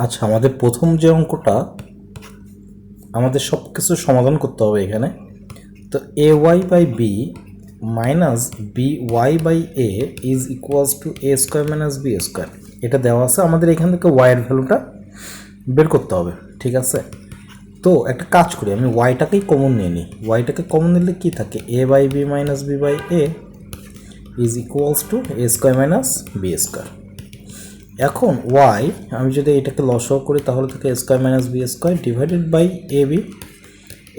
আচ্ছা, আমাদের প্রথম যে অঙ্কটা আমাদের সব কিছু সমাধান করতে হবে এখানে। তো a y by b minus b y by a is equals to a square minus b square, এটা দেওয়া আছে। আমাদের এখান থেকে ওয়াইয়ের ভ্যালুটা বের করতে হবে, ঠিক আছে? তো একটা কাজ করি, আমি ওয়াইটাকেই কমন নিয়ে নিই। ওয়াইটাকে কমন নিলে কী থাকে? A by b minus b by a is equals to a square minus b square. এখন ওয়াই আমি যদি এটাকে লসাগু করি তাহলে থাকে a square minus b square divided by a b,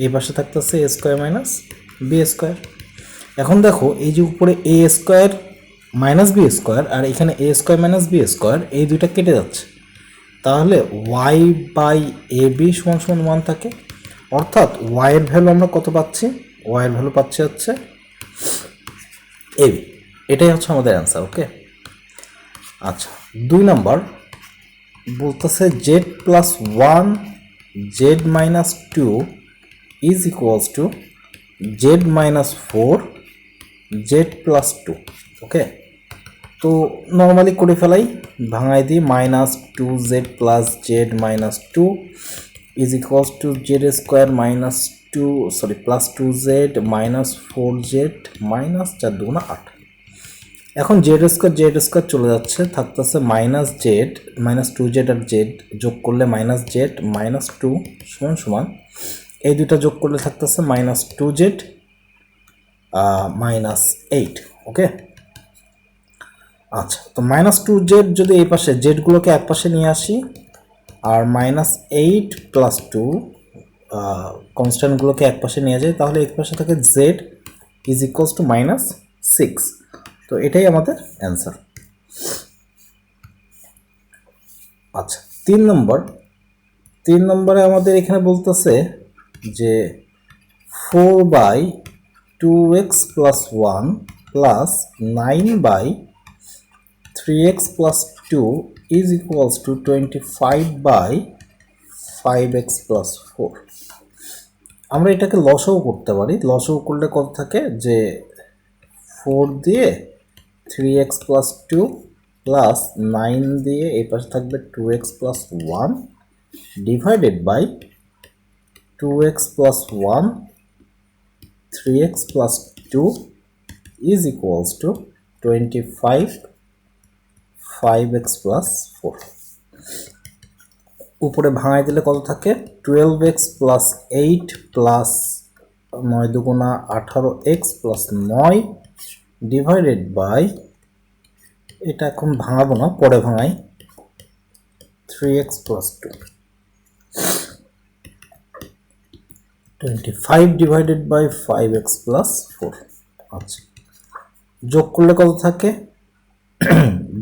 এই পাশে থাকতেছে a square minus b square. এখন দেখো, এই যে উপরে a square minus b square আর এখানে a square minus b square, এই দুইটা কেটে যাচ্ছে, তাহলে ওয়াই বাই এ বি সমান সমান ওয়ান থাকে। অর্থাৎ ওয়াইয়ের ভ্যালু আমরা কত পাচ্ছি? ওয়াইয়ের ভ্যালু পাচ্ছি হচ্ছে এ বি। এটাই হচ্ছে আমাদের অ্যান্সার। ওকে, আচ্ছা, 2 নম্বর বলতেছে z plus one z minus two is equals to z minus four z plus two. Okay, তো নর্মালি করে ফেলাই, ভাঙাই দিই। Minus two z plus z minus two is equals to z square minus two plus two z minus four z minus 4 দুগুণা 8। এখন z square চলে যাচ্ছে, থাকতেছে minus z minus two z আর জেড যোগ করলে মাইনাস জেড মাইনাস টু সমান সমান এই দুটা যোগ করলে থাকতেছে মাইনাস টু জেড মাইনাস 8। ওকে, আচ্ছা, তো মাইনাস টু জেড যদি এই পাশে জেডগুলোকে এক পাশে নিয়ে আসি আর মাইনাস 8 প্লাস টু কনস্ট্যান্টগুলোকে এক পাশে নিয়ে যাই, তাহলে এক পাশে থাকে Z is equals to minus 6। তো এটাই আমাদের অ্যান্সার। আচ্ছা, 3 নম্বরে আমাদের এখানে বলতেছে যে 4 by 2x plus 1 plus 9 by 3x plus 2 is equals to 25 by 5x plus 4। আমরা এটাকে লসাগু করতে পারি। লসাগু করলে কত থাকে? যে 4 দিয়ে 3x প্লাস 2 প্লাস 9 দিয়ে এই পাশে থাকবে 2x plus 1 divided by 2x plus 1 3x plus 2 is equals to 25 5x plus 4। উপরে ভাঙাই দিলে কত থাকে? 12x প্লাস 8 প্লাস 9 দুগুণা 18x প্লাস 9 ডিভাইডেড বাই, এটা এখন ভাঙাবো না, পরে ভাঙাই, 3x plus 2 25 divided by 5x plus 4। আচ্ছা, যোগ করলে কত থাকে?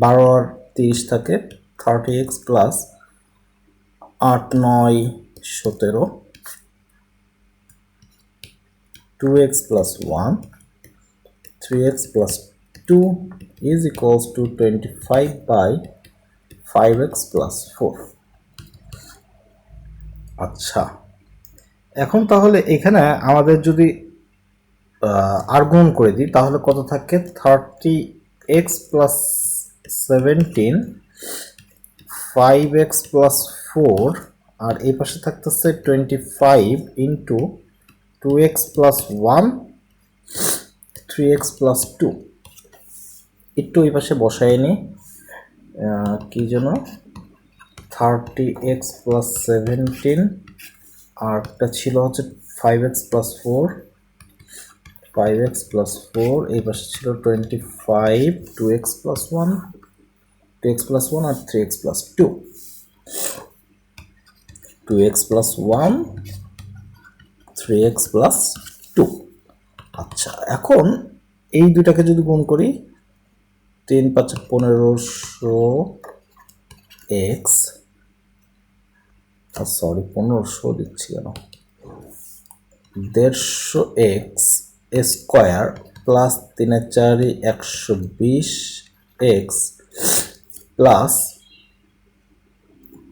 12 আর 30 থাকে 30x plus 8 9 17 2x plus 1 3x plus 2 is equals to 25 by 5x plus 4। আচ্ছা, এখন তাহলে এখানে আমাদের যদি আর গুণ করে দিই তাহলে কত থাকে? 30x প্লাস 17 5x প্লাস 4 আর এই পাশে থাকতেছে 25 into 2x plus 1 3x plus 2। একটু এই পাশে বসাই নি, কি যেন 30x প্লাস 17 আরটা ছিল হচ্ছে 5x প্লাস 4 5x প্লাস 4, এই পাশে ছিল 25 2x প্লাস 1 2x প্লাস 1 আর 3x plus 2 2x plus 1 3x plus 2। আচ্ছা, এখন এই দুটাকে যদি গুণ করি 3 5 1500 x, সরি 1500 দিচ্ছি কেন, 150x square plus 3 4 120x plus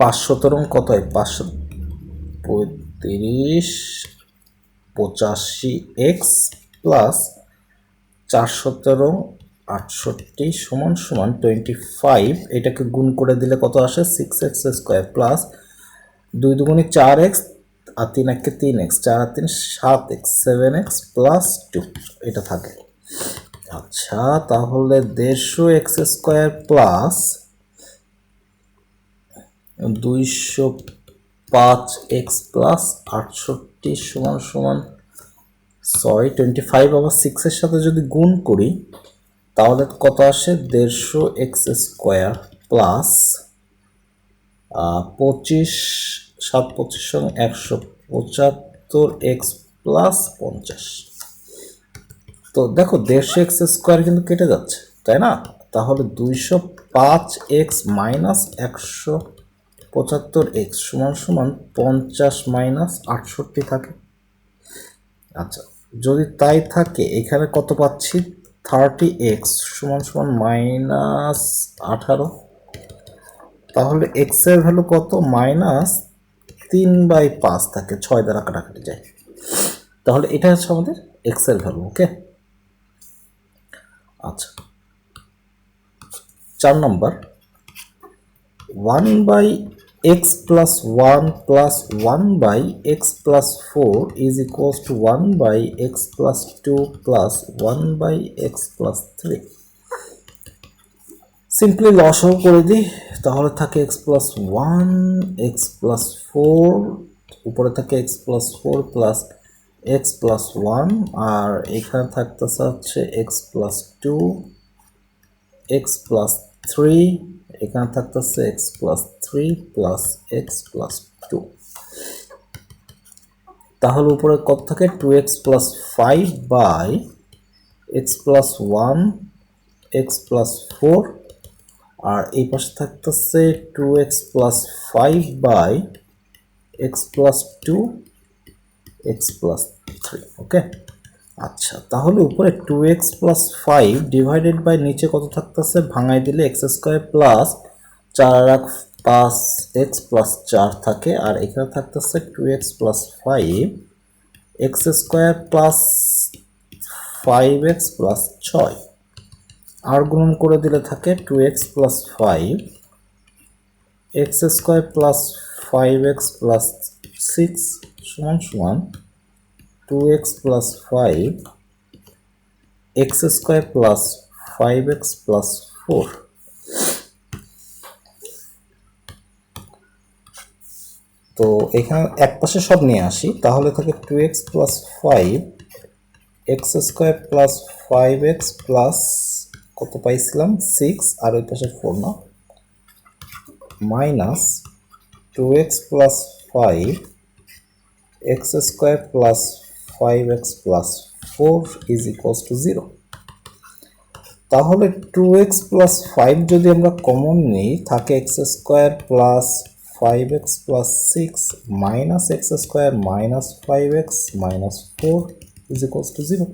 517 কত হয়? 535 85x প্লাস 417 68 সমান সমান 25, এটাকে গুণ করে দিলে কত আসে 6x স্কোয়ার প্লাস 2 দুগুণে 4x আর 3 একে 3x, 4 আর 3 7x, 7x প্লাস 2 এটা থাকে। আচ্ছা তাহলে 150x square plus 205x plus 68 সমান সমান 25 আবার 6 এর সাথে যদি গুণ করি তাহলে কত আসে 150x স্কোয়ার প্লাস 25 7 25 সঙ্গে 175x প্লাস 50। তো দেখো 150x স্কোয়ার কিন্তু কেটে যাচ্ছে তাই না, তাহলে 205x মাইনাস 175x সমান সমান 50 মাইনাস 68 থাকে। আচ্ছা যদি তাই থাকে এখানে কত পাচ্ছি 30x সমান সমান মাইনাস 18, তাহলে x এর ভ্যালু কত মাইনাস 3/5 থাকে, 6 দ্বারা কাটাকাটি যায়, তাহলে এটা হচ্ছে আমাদের x এর ভ্যালু। ওকে আচ্ছা 4 নম্বর 1/x plus 1 plus 1/x plus 4 is equals to 1/x plus 2 plus 1/x plus 3। Simply লসও করে দিই, তাহলে থাকে x plus 1 x plus 4, উপরে থাকে x plus 4 plus x plus 1, আর এখানে থাকতেছে হচ্ছে x plus 2 x plus 3, এখানে থাকতেছে x plus 3 plus x plus 2, তাহলে উপরে কত থাকে 2x plus 5 by x plus 1 x plus 4, আর এই পাশে থাকতেছে 2x plus 5 by x plus 2 x plus 3। ওকে আচ্ছা তাহলে উপরে 2x plus 5 ডিভাইডেড বাই নিচে কত থাকতেছে ভাঙাই দিলে x স্কোয়ার প্লাস 4 আর 5x প্লাস 4 থাকে, আর এখানে থাকতেছে 2x plus 5 x square plus 5x plus 6, আর গুণন করে দিলে থাকে 2x plus 5 x square plus 5x plus 6 সমান সমান 2x plus 5 x square plus 5x plus 4। তো এখানে এক পাশে সব নিয়ে আসি, তাহলে থাকে 2x plus 5 x square plus 5x plus কত পাইছিলাম 6, আর ওই পাশে 4 না, minus 2x plus 5 x square plus 5x plus 4 is equals to 0। তাহলে 2x plus 5 যদি আমরা কমন নিই থাকে x square plus 5x plus 6 minus x square minus 5x minus 4 is equals to 0।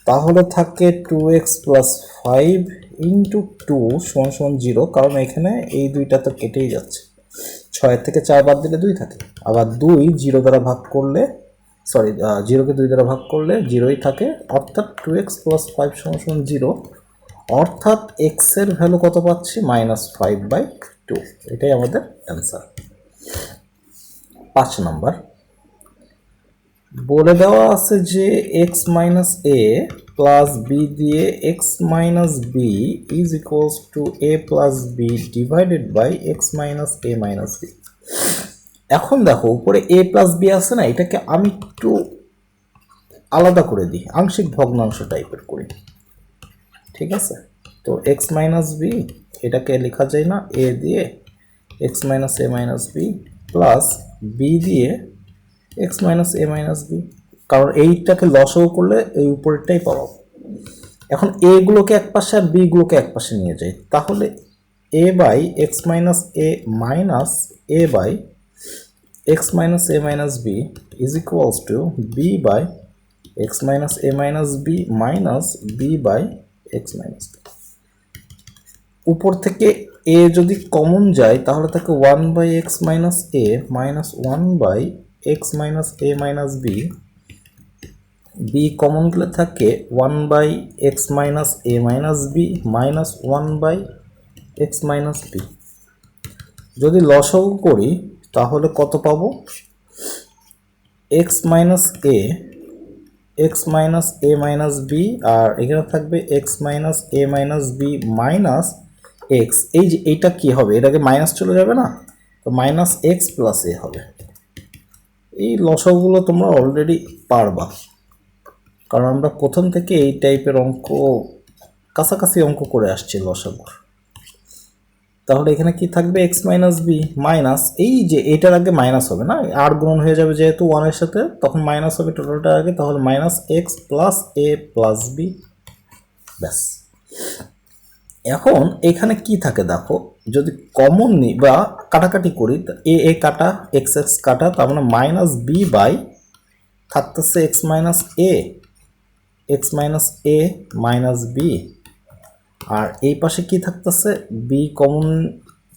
তাহলে থাকে 2x plus 5 into 2 সমান সমান 0, কারণ এখানে এই দুইটা তো কেটেই যাচ্ছে, 6 থেকে 4 বাদ দিলে 2 থাকে, আবার 2 0 দ্বারা ভাগ করলে 0কে 2 দ্বারা ভাগ করলে 0ই থাকে, অর্থাৎ 2x plus 5 সমান সমান 0, অর্থাৎ x এর ভ্যালু কত পাচ্ছি -5/2, এটাই আমাদের অ্যান্সার। 5 নম্বর বলে দেওয়া আছে যে x minus a plus b দিয়ে x minus b is equals to a plus b divided by x minus a minus b। এখন দেখো উপরে a প্লাস b আছে না, এটাকে আমি একটু আলাদা করে দিই, আংশিক ভগ্নাংশ টাইপের করি, ঠিক আছে। তো x মাইনাস b এটাকে লেখা যায় না a দিয়ে x minus a minus b plus b দিয়ে x minus a minus b, কারণ এইটাকে লসও করলে এই উপরেরটাই পাবো। এখন a গুলোকে এক পাশে আর b গুলোকে এক পাশে নিয়ে যাই, তাহলে a by x minus a minus a by x minus a minus b is equals to b by x minus a minus b minus b by x minus b। উপর থেকে a যদি common যায় তাহলে থাকে 1 by x minus a minus 1 by x minus a minus b b common গেলে থাকে 1 by x minus a minus b minus 1 by x minus b. যদি লসাগু করি তাহলে কত পাবো? X minus a minus b, আর এখানে থাকবে x minus a minus b minus x. এই যে এইটা কি হবে? এটাকে মাইনাস চলে যাবে না, তো মাইনাস এক্স প্লাস এ হবে। এই লসাগুলো তোমরা অলরেডি পারবা, কারণ আমরা প্রথম থেকে এই টাইপের অঙ্ক, কাছাকাছি অঙ্ক করে আসছি লসাগুর। তাহলে এখানে কি থাকবে? এক্স মাইনাস বি মাইনাস, এই যে এটার আগে মাইনাস হবে না, আর গুণন হয়ে যাবে যেহেতু ওয়ানের সাথে, তখন মাইনাস হবে টোটালটার আগে, তাহলে মাইনাস এক্স প্লাস এ প্লাস বি। ব্যাস। এখন এখানে কি থাকে দেখো, যদি কমন নিই বা কাটাকাটি করি, এ কাটা এক্স এক্স কাটা, তার মানে মাইনাস বি বাই থাকতেছে x minus a minus b, আর এই পাশে কি থাকতেছে? বি কমন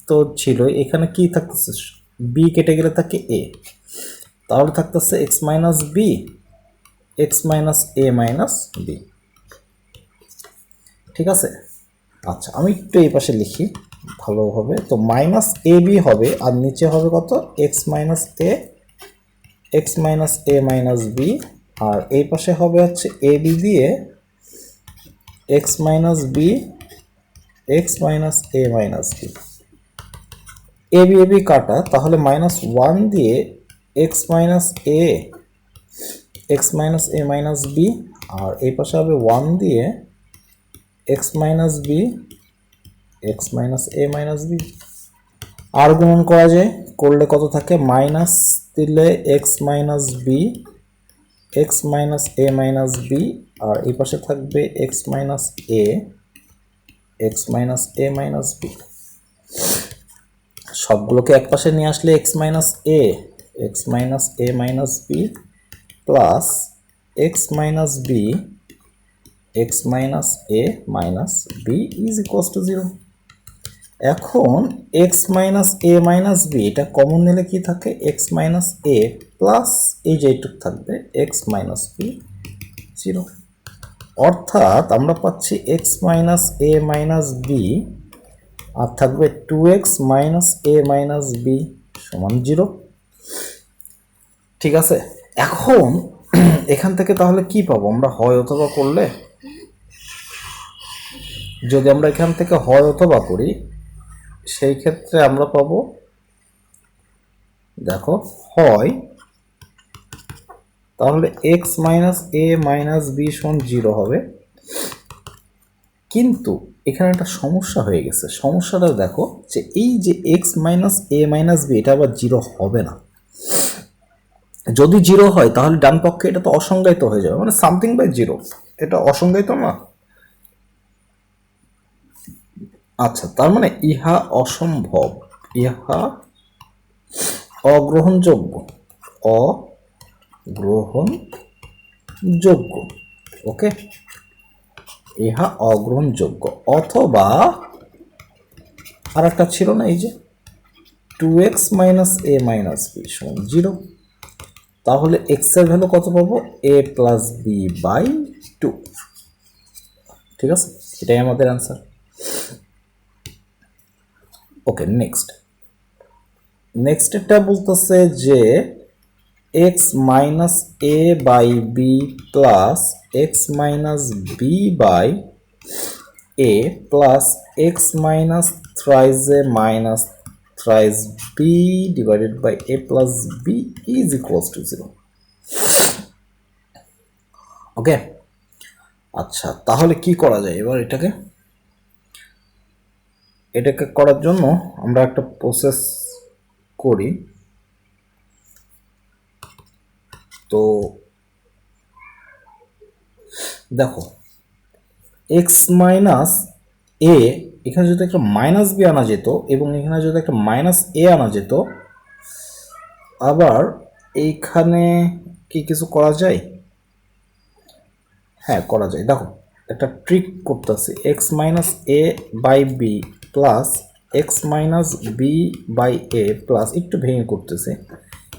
তো ছিল, এখানে কি থাকতেছে? বি কেটে গেলে থাকে এ, তাহলে থাকতেছে x minus a minus B. ঠিক আছে, আচ্ছা আমি একটু এই পাশে লিখি ভালোভাবে। তো মাইনাস এ বি হবে, আর নিচে হবে কত? X minus a minus b, আর এই পাশে হবে হচ্ছে এ বি দিয়ে x minus a minus b. A B কাটা, তাহলে মাইনাস ওয়ান দিয়ে x minus a minus b, আর এই পাশে হবে ওয়ান দিয়ে x minus a minus b. আর গুণন করা যায়, করলে কত থাকে? মাইনাস দিলে x minus a minus b, আর এই পাশে থাকবে x minus a minus B. সবগুলোকে এক পাশে নিয়ে আসলে x minus a minus b plus x minus a minus b is equals to 0। এখন x minus a minus b এটা কমন নিলে কি থাকে? এক্স মাইনাস এ প্লাস এই যে এইটুক থাকবে এক্স মাইনাস বি 0, অর্থাৎ আমরা পাচ্ছি x minus a minus b, আর থাকবে 2x minus a minus B সমান 0। ঠিক আছে, এখন এখান থেকে তাহলে কি পাবো আমরা? হয় অথবা করলে, যদি আমরা এখান থেকে হয় অথবা করি, সেই ক্ষেত্রে আমরা পাবো, দেখো হয় তাহলে x minus a minus B সমান 0 হবে, কিন্তু এখানে একটা সমস্যা হয়ে গেছে। সমস্যাটা দেখো যে এই যে x minus a minus b এটা আবার 0 হবে না। যদি 0 হয় তাহলে ডান পক্ষে এটা তো অসংজ্ঞায়িত হয়ে যাবে, মানে সামথিং বাই 0, এটা অসংজ্ঞায়িত না। আচ্ছা, তার মানে ইহা অসম্ভব, ইহা অগ্রহণযোগ্য, ওকে, ইহা অগ্রহণযোগ্য। অথবা আর একটা ছিল না, এই যে 2x minus a minus B সমান 0, তাহলে এক্স এর ভ্যালু কত পাবো? এ প্লাস বি বাই 2। ঠিক আছে, এটাই আমাদের অ্যান্সার। ওকে, নেক্সট এটা বলতেছে যে x minus a by b plus x minus b by a plus x minus thrice a minus thrice b divided by a plus b is equals to 0। Okay, আচ্ছা তাহলে কি করা যায় এবার? এটাকে করার জন্য আমরা একটা প্রসেস করি। তো দেখো এক্স মাইনাস এ, এখানে যদি একটা মাইনাস বি আনা যেত এবং এখানে যদি একটা মাইনাস এ আনা যেত, আবার এইখানে কি কিছু করা যায়? হ্যাঁ করা যায়। দেখো একটা ট্রিক করতেছি, x minus a by b plus x minus b by a plus, একটু ভেঙে করতেছে,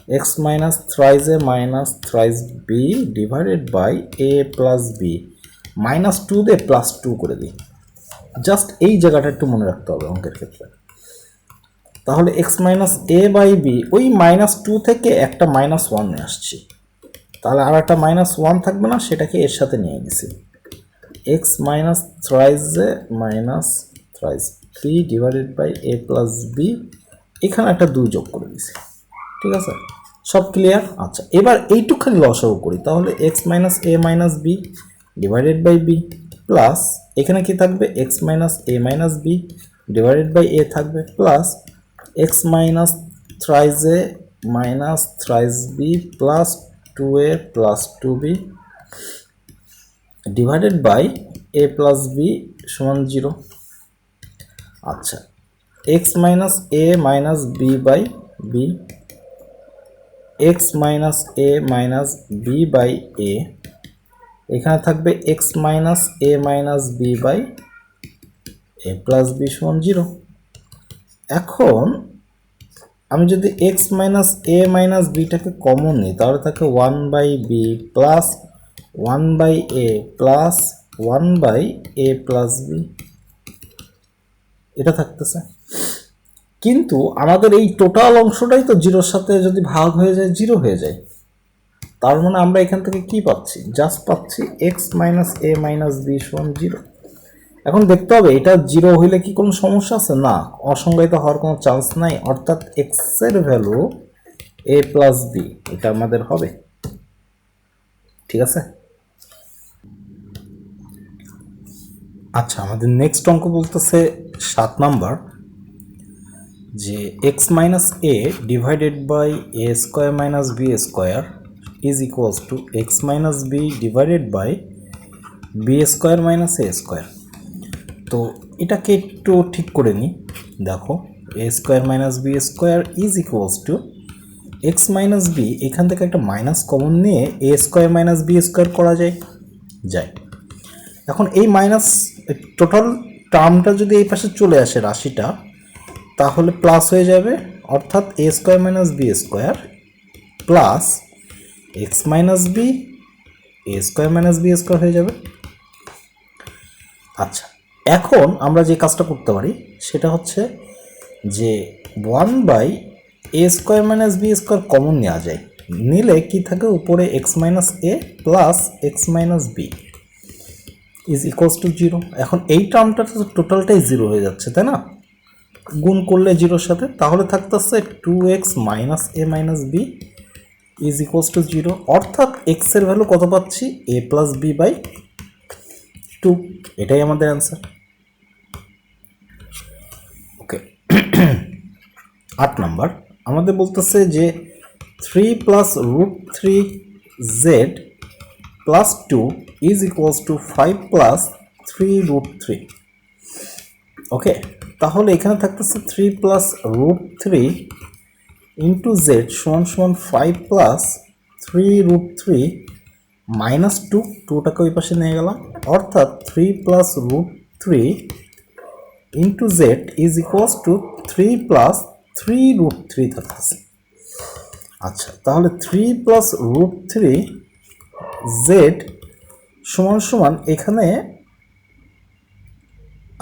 x minus thrice a minus thrice b divided by a plus b minus two দিয়ে প্লাস টু করে দিই। জাস্ট এই জায়গাটা একটু মনে রাখতে হবে অঙ্কের ক্ষেত্রে। তাহলে x minus a by b, ওই মাইনাস টু থেকে একটা মাইনাস ওয়ান নিয়ে আসছি, তাহলে আর একটা মাইনাস ওয়ান থাকবে না, সেটাকে এর সাথে নিয়ে গেছি। X minus thrice a minus thrice three divided by a plus b, এখানে একটা দুই যোগ করে দিছি। ঠিক আছে, সব ক্লিয়ার? আচ্ছা, এবার এইটুকখানি লসাগু করি, তাহলে x minus a minus b divided by b plus এখানে কি থাকবে, x minus a minus b divided by a থাকবে plus x minus thrice a minus thrice b plus two a plus two b divided by a plus b সমান 0। আচ্ছা, x minus a minus b by b, x minus a minus b by a, এখানে থাকবে x minus a minus b by a plus b সমান 0। এখন আমি যদি x minus a minus বিটাকে common নিই, তাহলে থাকে one by b plus one by a plus one by a plus b, এটা থাকতেছে। কিন্তু আমাদের এই টোটাল অংশটাই তো জিরোর সাথে যদি ভাগ হয়ে যায় 0 হয়ে যায়, তার মানে আমরা এখান থেকে কি পাচ্ছি, জাস্ট পাচ্ছি x minus a minus B সমান 0। এখন দেখতে হবে এটা 0 হইলে কি কোনো সমস্যা আছে, না, অসংজ্ঞায়িত হওয়ার কোনো চান্স নাই, অর্থাৎ এক্স এর ভ্যালু এ প্লাস বি, এটা আমাদের হবে। ঠিক আছে, আচ্ছা, আমাদের নেক্সট অঙ্ক বলতেছে 7 নাম্বার, যে x minus a divided by a square minus b square is equals to x minus b divided by b square minus a square. তো এটাকে একটু ঠিক করে নিই। দেখো, a square minus b square is equals to x minus b, এখান থেকে একটা মাইনাস কমন নিয়ে a square minus b square করা যায়। এখন এই মাইনাস টোটাল টার্মটা যদি এই পাশে চলে আসে রাশিটা, তাহলে প্লাস হয়ে যাবে, অর্থাৎ a square minus b square plus x minus b a square minus b square হয়ে যাবে। আচ্ছা, এখন আমরা যে কাজটা করতে পারি সেটা হচ্ছে যে one by a square minus b square common নেওয়া যায়, নিলে কি থাকে, উপরে x minus a plus x minus b is equals to 0। এখন এই টার্মটা তো টোটালটাই 0 হয়ে যাচ্ছে, তাই না, গুণ করলে 0-র সাথে, তাহলে থাকতেছে 2x minus a minus b is equals to 0, অর্থাৎ এক্স এর ভ্যালু কত পাচ্ছি, এ প্লাস বি বাই 2, এটাই আমাদের অ্যান্সার। ওকে, 8 নাম্বার আমাদের বলতেছে যে 3 plus root 3 z plus 2 is equals to 5 plus 3 root 3। ওকে, তাহলে এখানে থাকতেছে 3 প্লাস রুট 3 ইন্টু জেড সমান সমান 5 প্লাস 3 রুট 3 মাইনাস 2, 2টাকে ওই পাশে নিয়ে গেলাম, অর্থাৎ 3 plus root 3 into z is equals to 3 plus 3 root 3 থাকতেছে। আচ্ছা, তাহলে 3 প্লাস রুট 3 জেড সমান সমান, এখানে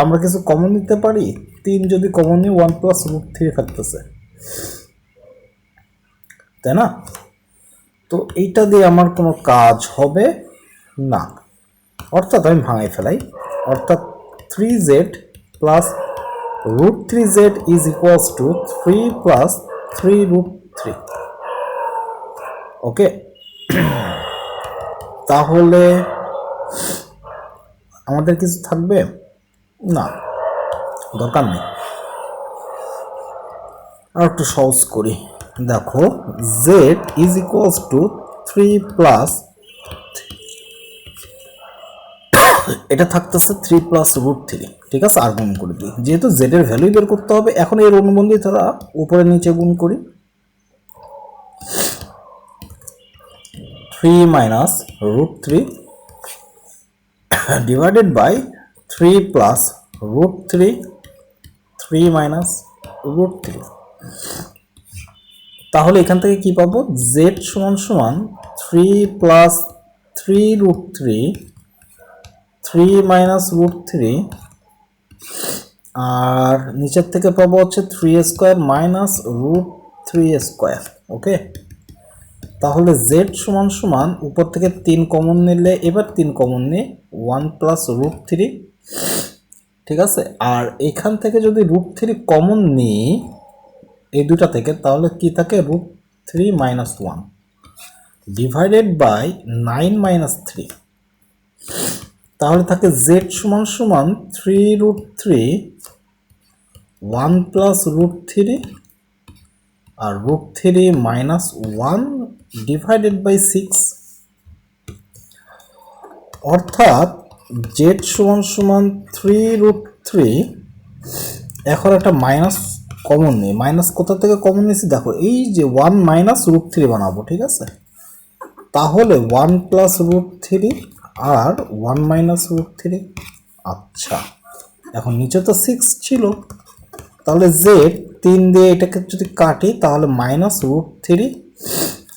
আমরা কিছু কমন নিতে পারি, 3 যদি কমন নিই 1 প্লাস রুট 3 থাকতেছে, তাই না? তো এইটা দিয়ে আমার কোনো কাজ হবে না, অর্থাৎ আমি ভাঙাই ফেলাই, অর্থাৎ 3z plus root 3z is equals to 3 plus 3 root 3। ওকে, তাহলে আমাদের কিছু থাকবে না, দরকার নেই, আর একটু সহজ করি। দেখো, z is equals to 3 plus, এটা থাকতেছে 3 প্লাস রুট 3। ঠিক আছে, আর গুণ করে দিই, যেহেতু z এর ভ্যালু বের করতে হবে, এখন এর অনুবন্ধী তারা উপরে নিচে গুণ করি, 3 minus root 3 divided by 3 plus root 3, 3 minus root 3, তাহলে এখান থেকে কি পাবো, জেড সমান সমান 3 প্লাস 3 রুট 3, 3 মাইনাস রুট 3, আর নিচের থেকে পাবো হচ্ছে 3 স্কোয়ার মাইনাস রুট 3 স্কোয়ার। ওকে, তাহলে জেড সমান সমান উপর থেকে 3 কমন নিলে, এবার 3 কমন নিয়ে 1 প্লাস রুট 3, ঠিক আছে। আর এখান থেকে যদি রুট 3 কমন নিই এই দুটা থেকে, তাহলে কি থাকে, root 3 minus 1 divided by 9 minus 3। তাহলে থাকে জেড সমান সমান 3 রুট 3, 1 প্লাস রুট 3 আর রুট 3 মাইনাস 1 ডিভাইডেড বাই 6। অর্থাৎ জেড সমান সমান 3 রুট 3। এখন একটা মাইনাস কমন নেই, মাইনাস কোথা থেকে কমন নিয়েছি দেখো, এই যে 1 মাইনাস রুট 3 বানাবো, ঠিক আছে। তাহলে 1 প্লাস রুট 3 আর 1 মাইনাস রুট 3। আচ্ছা, এখন নিচে তো 6 ছিল, তাহলে জেড 3 দিয়ে এটাকে যদি কাটি তাহলে মাইনাস রুট 3।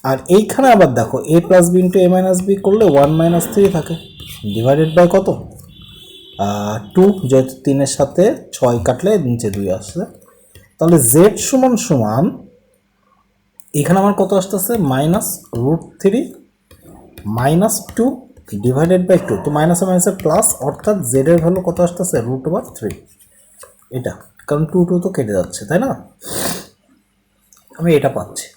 আর এইখানে আবার দেখো এ প্লাস বি ইন্টু এ মাইনাস বি করলে 1 মাইনাস 3 থাকে, ডিভাইডেড বাই কত, 2, যেহেতু 3-এর সাথে 6 কাটলে নিচে 2 আসছে। তাহলে জেড সমান সমান এখানে আমার কত আসতেছে, minus root 3 minus 2 divided by 2। তো মাইনাসে মাইনাসে প্লাস, অর্থাৎ জেড এর ভ্যালু কত আসতেছে, রুট ওভার 3। এটা কারণ 2 2 তো কেটে যাচ্ছে, তাই না, আমি এটা পাচ্ছি।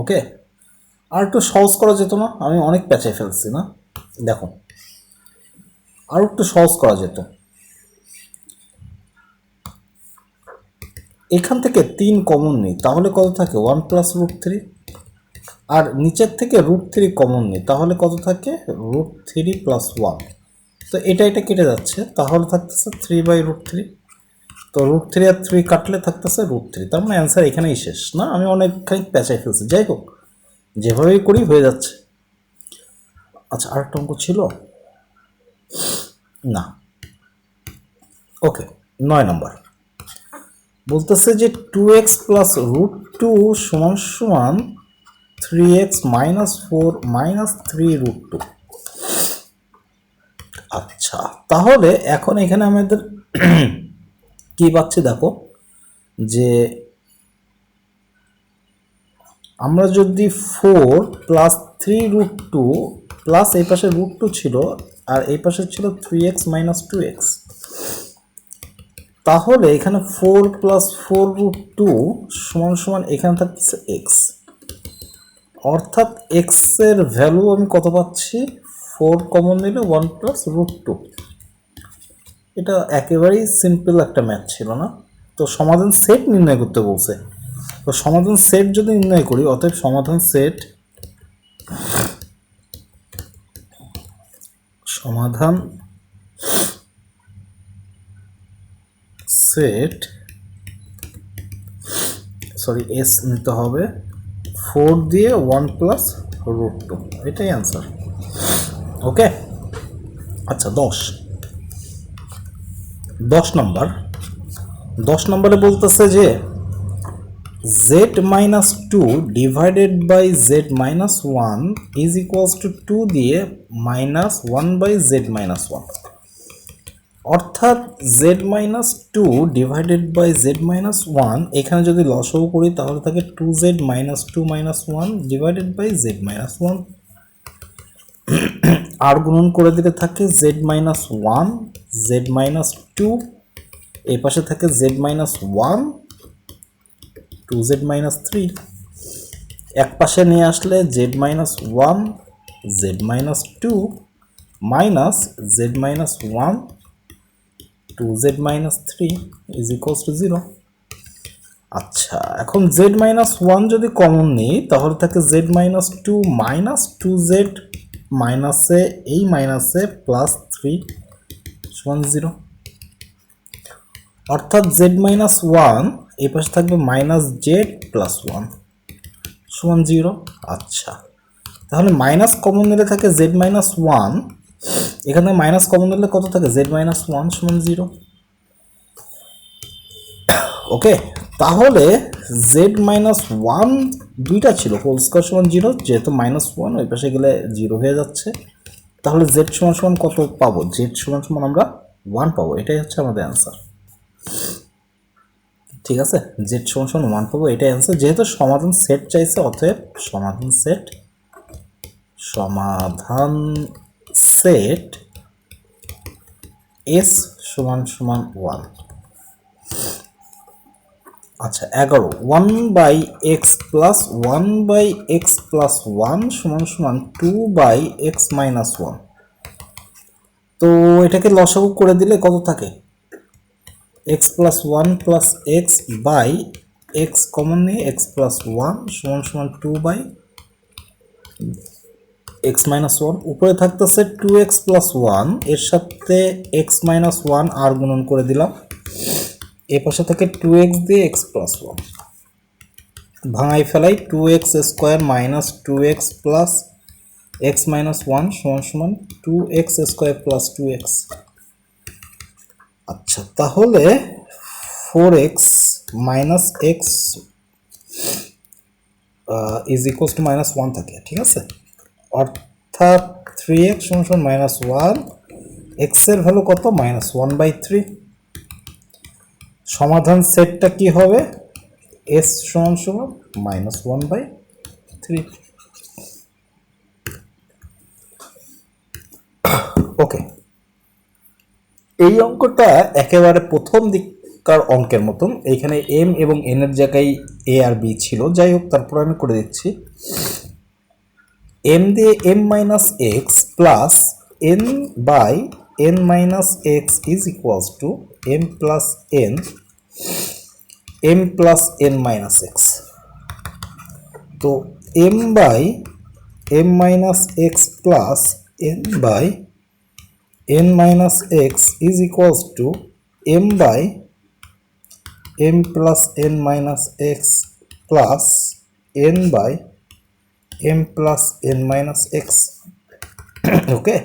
ওকে, আর একটু সহজ করা যেত না, আমি অনেক প্যাঁচে ফেলছি না, দেখো আর একটু সহজ করা যেত। এখান থেকে 3 কমন নেই, তাহলে কত থাকে, 1 প্লাস রুট 3। আর নিচের থেকে রুট 3 কমন নেই, তাহলে কত থাকে, রুট 3 প্লাস 1। তো এটা কেটে যাচ্ছে, তাহলে থাকতেছে 3 বাই রুট 3। তো রুট 3 আর 3 কাটলে থাকতেছে রুট 3। তার মানে অ্যান্সার এখানেই শেষ না, আমি অনেকখানি পেঁচাই ফেলছি, যাই হোক যেভাবেই করি হয়ে যাচ্ছে। আচ্ছা, আরেকটা অঙ্ক ছিল না, ওকে 9 নম্বর বলতেছে যে 2x প্লাস রুট 2 সমান সমান 3x মাইনাস 4 মাইনাস 3 রুট 2। আচ্ছা, তাহলে এখন এখানে আমাদের কি পাচ্ছি দেখো, যে আমরা যদি 4 প্লাস 3 রুট 2 প্লাস এই পাশে রুট 2 ছিল আর এই পাশে ছিল 3x মাইনাস 2x, তাহলে এখানে 4 প্লাস 4 রুট 2 সমান সমান এখানে থাকছে x। অর্থাৎ x এর ভ্যালু আমি কত পাচ্ছি, 4 কমন নিলে 1 প্লাস রুট 2। এটা একেবারেই সিম্পল একটা ম্যাথ ছিল না। তো সমাধান সেট নির্ণয় করতে বলছে, তো সমাধান সেট যদি নির্ণয় করি, অতএব সমাধান সেট এস নিতে হবে 4 দিয়ে 1 প্লাস রুট 2, এটাই অ্যান্সার। ওকে, আচ্ছা 10 নম্বরে বলতেছে যে z minus 2 divided by z minus 1 is equals to 2 দিয়ে মাইনাস 1 বাই z মাইনাস 1। অর্থাৎ z minus 2 divided by z minus 1, এখানে যদি লসাগু করি তাহলে থাকে 2z minus 2 minus 1 divided by z minus 1। আর গুণন করে দিলে থাকে z মাইনাস 1 z মাইনাস 2, এই পাশে থাকে z মাইনাস 1 2z মাইনাস 3, এক পাশে নিয়ে আসলে z minus 1 z minus 2 minus z minus 1 2z minus 3 is equals to 0। আচ্ছা, এখন z মাইনাস 1 যদি কমন নিই তাহলে থাকে z মাইনাস 2 মাইনাস 2z মাইনাসে এই মাইনাসে প্লাস 3 সমান 0। অর্থাৎ z মাইনাস 1 এই পাশে থাকবে মাইনাস জেড প্লাস 1 সমান 0। আচ্ছা, তাহলে মাইনাস কমন নিলে থাকে z মাইনাস 1, এখানে মাইনাস কমন নিলে কত থাকে, z মাইনাস 1 সমান 0। ওকে, তাহলে জেড মাইনাস ওয়ান দুইটা ছিল, হোল স্কোয়ার সমান জিরো, যেহেতু মাইনাস ওয়ান ওই পাশে গেলে জিরো হয়ে যাচ্ছে, তাহলে জেড সমান সমান কত পাবো? জেড সমান সমান আমরা ওয়ান পাবো, এটাই হচ্ছে আমাদের অ্যান্সার। ঠিক আছে, জেড সমান সমান ওয়ান পাবো, এটাই অ্যান্সার। যেহেতু সমাধান সেট চাইছে, অতএব সমাধান সেট এস সমান সমান ওয়ান। আচ্ছা 11, 1/x+1/x+1 সমান সমান 2/x-1। তো এটাকে লসাগু করে দিলে কত থাকে? x+1 plus x by x common নিয়ে x+1 সমান সমান 2/x-1। উপরে থাকতেছে 2x+1, এর সাথে x-1 আর গুণন করে দিলাম, এ পাশে থেকে 2x দিয়ে x+1 ভাঙাই ফেলাই, 2x² minus 2x plus x-1 সমান সমান 2x² প্লাস 2x। আচ্ছা, তাহলে 4x minus x is equals to -1 থাকে, ঠিক আছে। অর্থাৎ 3x সমান সমান -1, এক্স এর ভ্যালু কত? -1/3। সমাধান সেটটা কি হবে? এস সমান সমান -1/3। ওকে, এই অঙ্কটা একেবারে প্রথম দিককার অঙ্কের মতন। এইখানে এম এবং এন এর জায়গায় এ আর বি ছিল, যাই হোক তারপর আমি করে দিচ্ছি। এম দিয়ে m minus x plus n by n minus x is equals to m plus n minus x. তো m by m minus x plus n by n minus x is equals to m by m plus n minus x plus n by m plus n minus x। Okay,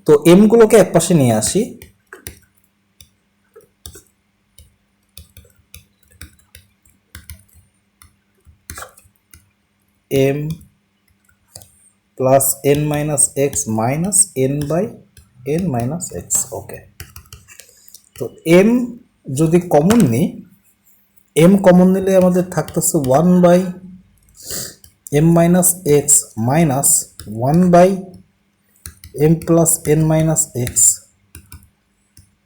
তো m গুলোকে এক পাশে নিয়ে আসি। m plus n minus x minus n by n minus x. Okay, তো m যদি common নিই, m common নিলে আমাদের থাকতেছে 1/m minus x minus 1/m plus n minus x.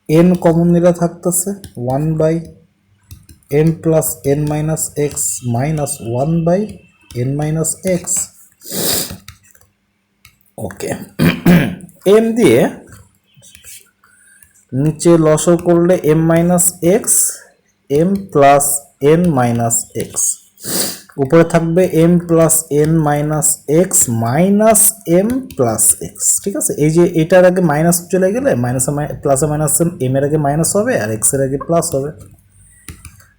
n common নিলে থাকতেছে 1/m plus n minus x minus 1/n minus x. Okay, m দিয়ে নিচে লসও করলে m minus x, m plus n minus x, উপরে থাকবে m plus n minus x minus m plus x. ঠিক আছে, এই যে এটার আগে মাইনাস চলে গেলে মাইনাসে প্লাসে মাইনাস m এর আগে মাইনাস হবে আর এক্স এর আগে প্লাস হবে।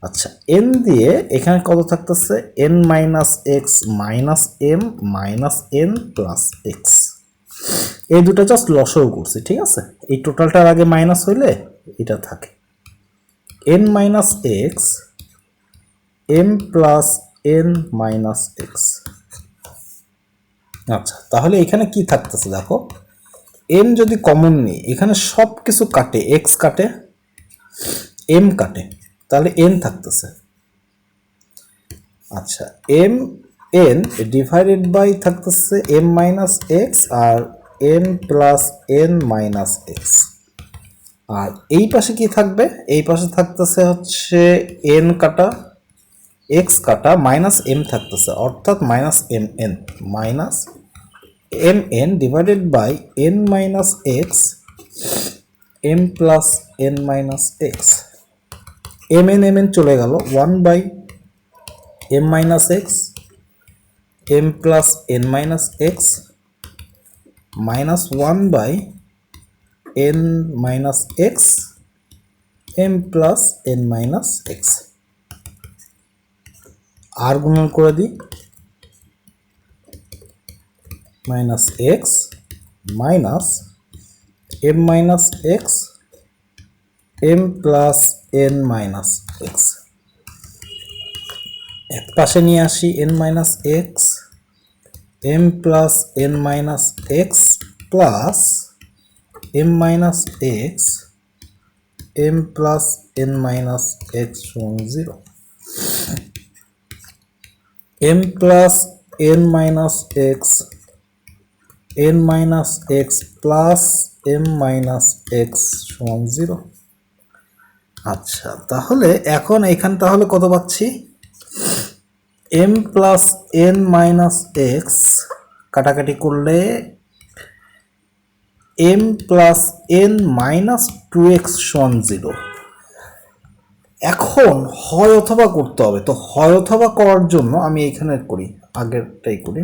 আচ্ছা, n দিয়ে এখানে কত থাকতেছে? n minus x minus m minus n plus x. এই দুটো জাস্ট লসও করছি, ঠিক আছে। এই টোটালটার আগে মাইনাস হইলে এটা থাকে n minus x m plus n minus x. আচ্ছা, তাহলে এখানে কি থাকতেছে দেখো, m যদি কমন নিই, এখানে সব কিছু কাটে, x কাটে m কাটে, তাহলে n থাকতেছে। আচ্ছা, m n ডিভাইডেড বাই থাকতেছে m মাইনাস এক্স আর m plus n minus x. আর এই পাশে কি থাকবে? এই পাশে থাকতেছে হচ্ছে n কাটা x কাটা মাইনাস m থাকতেছে, অর্থাৎ minus mn divided by n minus x m plus n minus x. mn চলে গেল, 1/m minus x m plus n minus x minus 1/n minus x m plus n minus x. আর গুণন করে দিই, minus x minus m minus x m plus n minus x, এক পাশে নিয়ে আসি n minus x, m plus n minus x plus m minus x, m plus n minus x সমান 0, m plus n minus x, n minus x plus m minus x সমান 0। আচ্ছা, তাহলে এখন এখানে তাহলে কত পাচ্ছি, m plus n minus x কাটাকাটি করলে m plus n minus 2x সমান 0। এখন হয় অথবা করতে হবে, তো হয় অথবা করার জন্য আমি এখানে করি, আগেরটাই করি।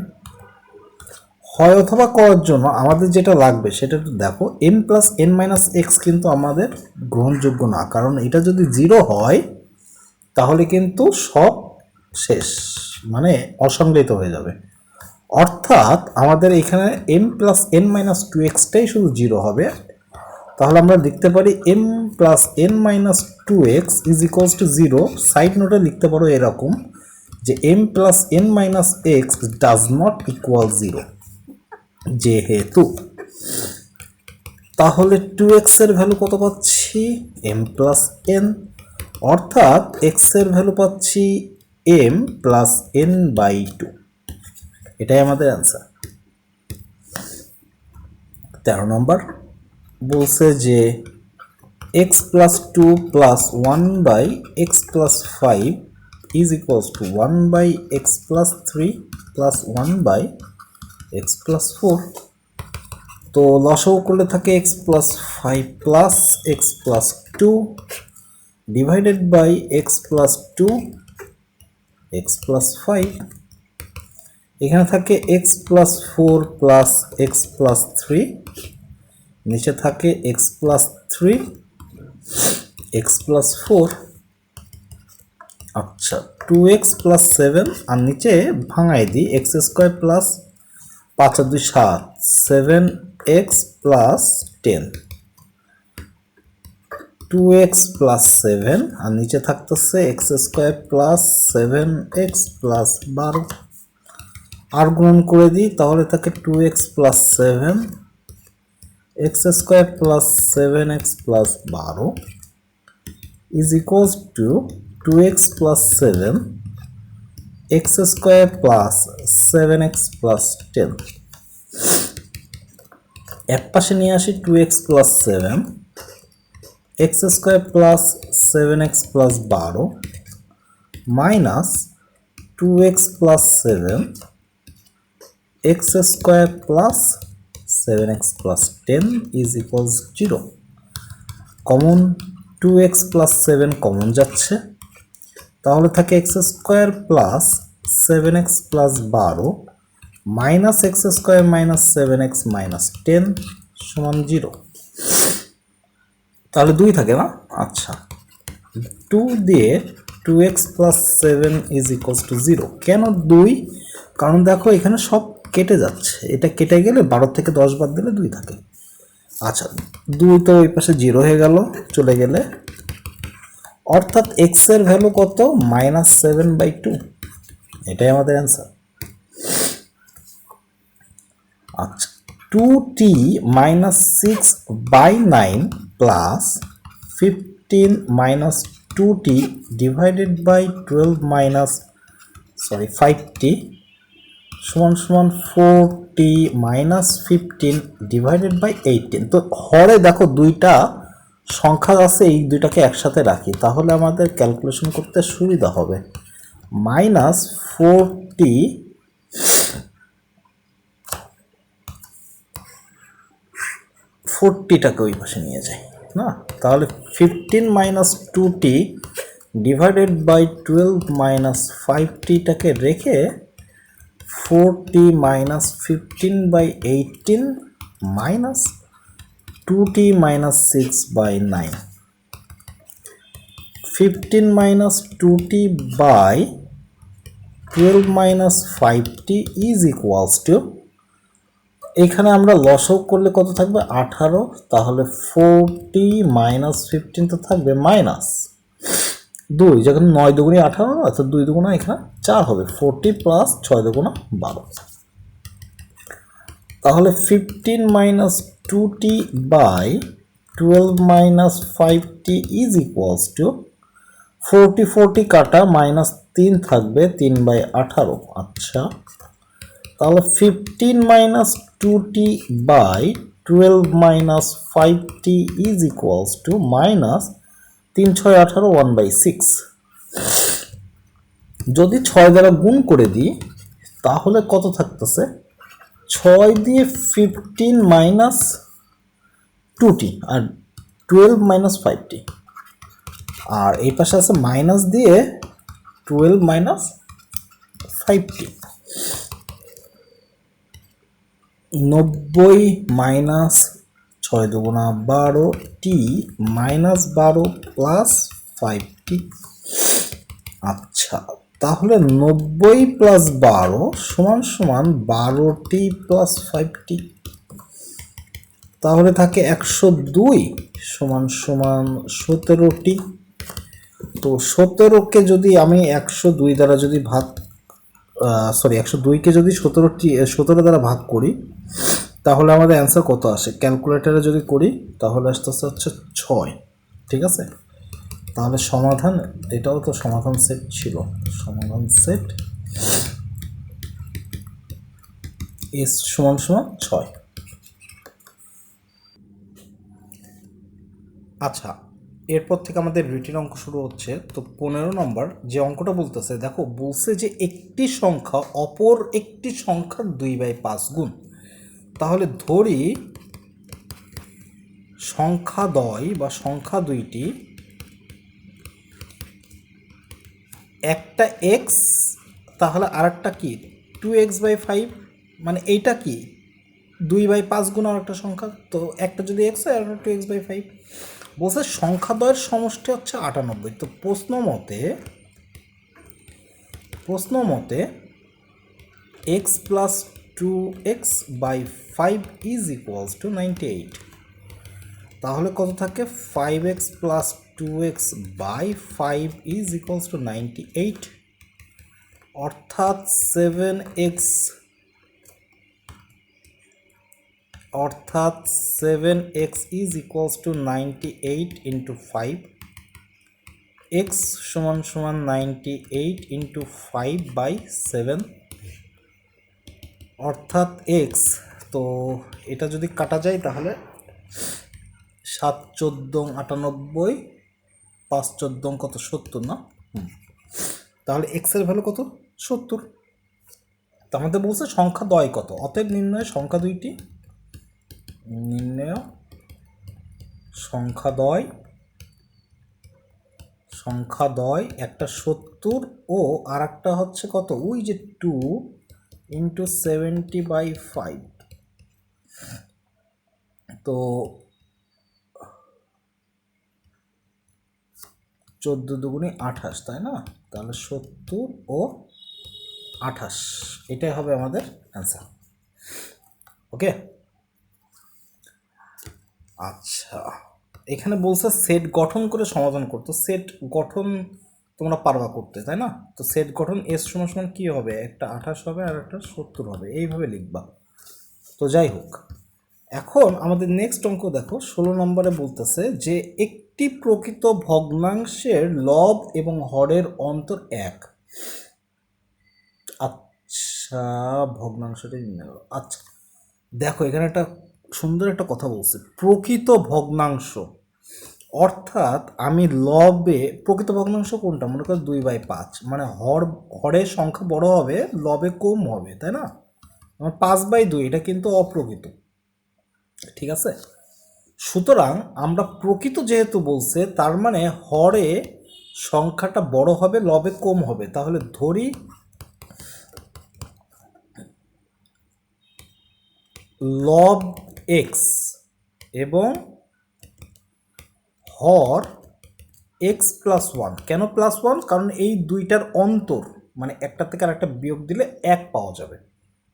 হয় অথবা করার জন্য আমাদের যেটা লাগবে সেটা একটু দেখো, m plus n minus x কিন্তু আমাদের গ্রহণযোগ্য না, কারণ এটা যদি 0 হয় তাহলে কিন্তু সব শেষ, মানে অসংজ্ঞায়িত হয়ে যাবে। অর্থাৎ আমাদের এখানে m প্লাস n মাইনাস 2xটাই শুধু 0 হবে। তাহলে আমরা লিখতে পারি m plus n minus 2x is equals to 0। Side নোটে লিখতে পারো এরকম যে m plus n minus x does not equal 0, যেহেতু। তাহলে 2x এর ভ্যালু কত পাচ্ছি, m প্লাস n, অর্থাৎ x এর ভ্যালু পাচ্ছি m প্লাস n বাই 2। এটাই আমাদের অ্যান্সার। 13 নম্বর বলছে যে x plus 2 plus 1 by x plus 5 is equals to 1 by x plus 3 plus 1 by x plus 4। তো লসাগু করলে থাকে x plus 5 plus x plus 2 divided by x plus 2 x plus 5। এখানে থাকে x plus 4 plus x plus 3, নিচে থাকে x plus 3 x plus 4। আচ্ছা, 2x plus 7 আর নিচে ভাঙাই দিই, এক্স স্কোয়ার প্লাস 5 আর 2 7, 7x প্লাস 10, 2x প্লাস 7 আর নিচে থাকতেছে x square plus 7x plus 12। আর গুণন করে দিই, তাহলে থাকে 2x plus 7 x square plus 7x plus 12 is equals two 2x plus 7 x square plus 7x plus 10। এক পাশে নিয়ে আসি 2x plus 7 x square plus 7x plus 12 minus 2x plus 7 x square plus 7x plus 10 is equals 0। Common 2x plus 7 common যাচ্ছে, তাহলে থাকে x square plus 7x plus 12 minus x square minus 7x minus 10 সমান 0। তাহলে 2 থাকে না? আচ্ছা, 2 দিয়ে 2x plus 7 is equals to 0। কেন 2? কারণ দেখো এখানে সব কেটে যাচ্ছে, এটা কেটে গেলে 12 থেকে 10 বাদ দিলে 2 থাকে। আচ্ছা, 2 তো ওই পাশে 0 হয়ে গেল চলে গেলে, অর্থাৎ x এর ভ্যালু কত, -7/2। এটাই আমাদের অ্যান্সার। আচ্ছা, 2t minus 6/9 plus 15 minus 2t divided by 12 minus 5t সমান সমান 4t minus 15 divided by 18। তো হরে দেখো দুইটা সংখ্যা আছে, এই দুইটাকে একসাথে রাখি তাহলে আমাদের ক্যালকুলেশন করতে সুবিধা হবে। মাইনাস 40টাকে ওই পাশে নিয়ে যাই না, তাহলে 15 minus 2t divided by 12 minus 5tটাকে রেখে 4t minus 15/18 minus 2t minus 6/9, 15 minus 2t by 12 minus 5t is equals to এইখানে আমরা লসও করলে কত থাকবে 18, তাহলে 40 মাইনাস 15 তো থাকবে মাইনাস 2, যখন 9 দুগুণে 18 না, তো 2 দুগুণা এখানে 4 হবে, 40 প্লাস 6 দুগুণা 12, তাহলে 15 minus 2t by 12 minus 5t is equals to 40 কাটা মাইনাস 3 থাকবে 3/18। আচ্ছা, তাহলে 15 minus 2t by 12 minus 5t is equals to minus 3 6 18 1/6। যদি 6 দ্বারা গুণ করে দিই তাহলে কত থাকতেছে, 6 দিয়ে 15 মাইনাস 2t আর 12 মাইনাস 5t, আর এই পাশে আছে মাইনাস দিয়ে 12 মাইনাস 5t। 90 মাইনাস 6 দুগুণা 12 t মাইনাস 12 প্লাস 5t। আচ্ছা, তাহলে 90 প্লাস 12 সমান সমান 12t প্লাস 5t, তাহলে থাকে 102 সমান সমান 17t। তো 17কে যদি আমি 102 দ্বারা যদি ভাগ, 102কে যদি 17 দ্বারা ভাগ করি তাহলে আমাদের অ্যান্সার কত আসে, ক্যালকুলেটারে যদি করি তাহলে আসতেছে হচ্ছে 6। ঠিক আছে, তাহলে সমাধান, এটাও তো সমাধান সেট ছিল, সমাধান সেট এস সমান সমান 6। আচ্ছা, এরপর থেকে আমাদের রিটেন অঙ্ক শুরু হচ্ছে। তো 15 নম্বর যে অঙ্কটা বলতেছে, দেখো বলছে যে একটি সংখ্যা অপর একটি সংখ্যার 2/5 গুণ। তাহলে ধরি সংখ্যাদ্বয় বা সংখ্যা দুইটি একটা এক্স, তাহলে আর একটা কি 2x/5, মানে এইটা কি 2/5 গুণ আর একটা সংখ্যা, তো একটা যদি এক্স হয় আর একটা 2x/5। বলছে সংখ্যাদ্বয়ের সমষ্টি হচ্ছে 98। তো প্রশ্ন মতে x plus 2x/5 is equals two 98। তাহলে কত থাকে 5x plus 2x/5 is equals two 98, অর্থাৎ 7x is equals two 98 into 5, x সমান সমান 98 ইন্টু 5/7, অর্থাৎ এক্স, তো এটা যদি কাটা যায় তাহলে 7 14 98, 5 14 কত 70 না, তাহলে এক্স এর ভ্যালু কত 70। তার মধ্যে বলছে সংখ্যা দ্বয় কত, অতএব নির্ণয় সংখ্যা দুইটি, নির্ণয় সংখ্যাদ্বয় একটা 70 ও আর একটা হচ্ছে কত, ওই যে 2 ইন্টু 70/5, তো 14 দুগুণে 28, তাই না, তাহলে 70 ও 28, এটাই হবে আমাদের অ্যান্সার। ওকে, আচ্ছা, এখানে বলছে সেট গঠন করে সমাধান করতে। সেট গঠন তোমরা পারবা করতে, তাই না, তো সেট গঠন এস সমান সমান কী হবে, একটা 28 হবে আর একটা 70 হবে, এইভাবে লিখবা। তো যাই হোক, এখন আমাদের নেক্সট অঙ্ক দেখো 16 নম্বরে বলতেছে যে একটি প্রকৃত ভগ্নাংশের লব এবং হরের অন্তর 1। আচ্ছা, ভগ্নাংশটা আচ্ছা দেখো এখানে একটা সুন্দর একটা কথা বলছে, প্রকৃত ভগ্নাংশ, অর্থাৎ আমি লবে, প্রকৃত ভগ্নাংশ কোনটা, মনে করো 2/5, মানে হরের সংখ্যা বড় হবে লবে কম হবে, তাই না, 5/2, এটা কিন্তু অপ্রকৃত। ঠিক আছে, সুতরাং আমরা প্রকৃত যেহেতু বলছে তার মানে হরে সংখ্যাটা বড় হবে লবে কম হবে, তাহলে ধরি লব এক্স এবং হর এক্স প্লাস 1। কেন +1, কারণ এই দুইটার অন্তর, মানে একটা থেকে আর একটা বিয়োগ দিলে 1 পাওয়া যাবে,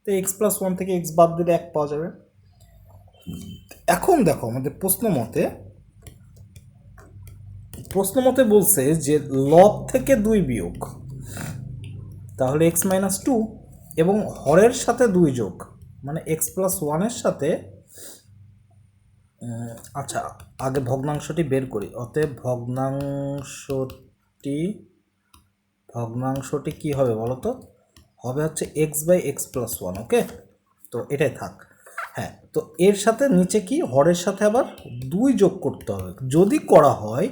তো এক্স প্লাস ওয়ান থেকে এক্স বাদ দিলে 1 পাওয়া যাবে। এখন দেখো আমাদের প্রশ্ন মতে বলছে যে লব থেকে 2 বিয়োগ, তাহলে এক্স মাইনাস টু, এবং হরের সাথে 2 যোগ মানে এক্স প্লাস ওয়ানের সাথে, আচ্ছা আগে ভগ্নাংশটি বের করি। অতএব ভগ্নাংশটি কি হবে বলো তো? হবে হচ্ছে x by x plus one. Okay, তো এটাই থাক। হ্যাঁ, তো এর সাথে নিচে কি হরের সাথে আবার 2 যোগ করতে হবে। যদি করা হয়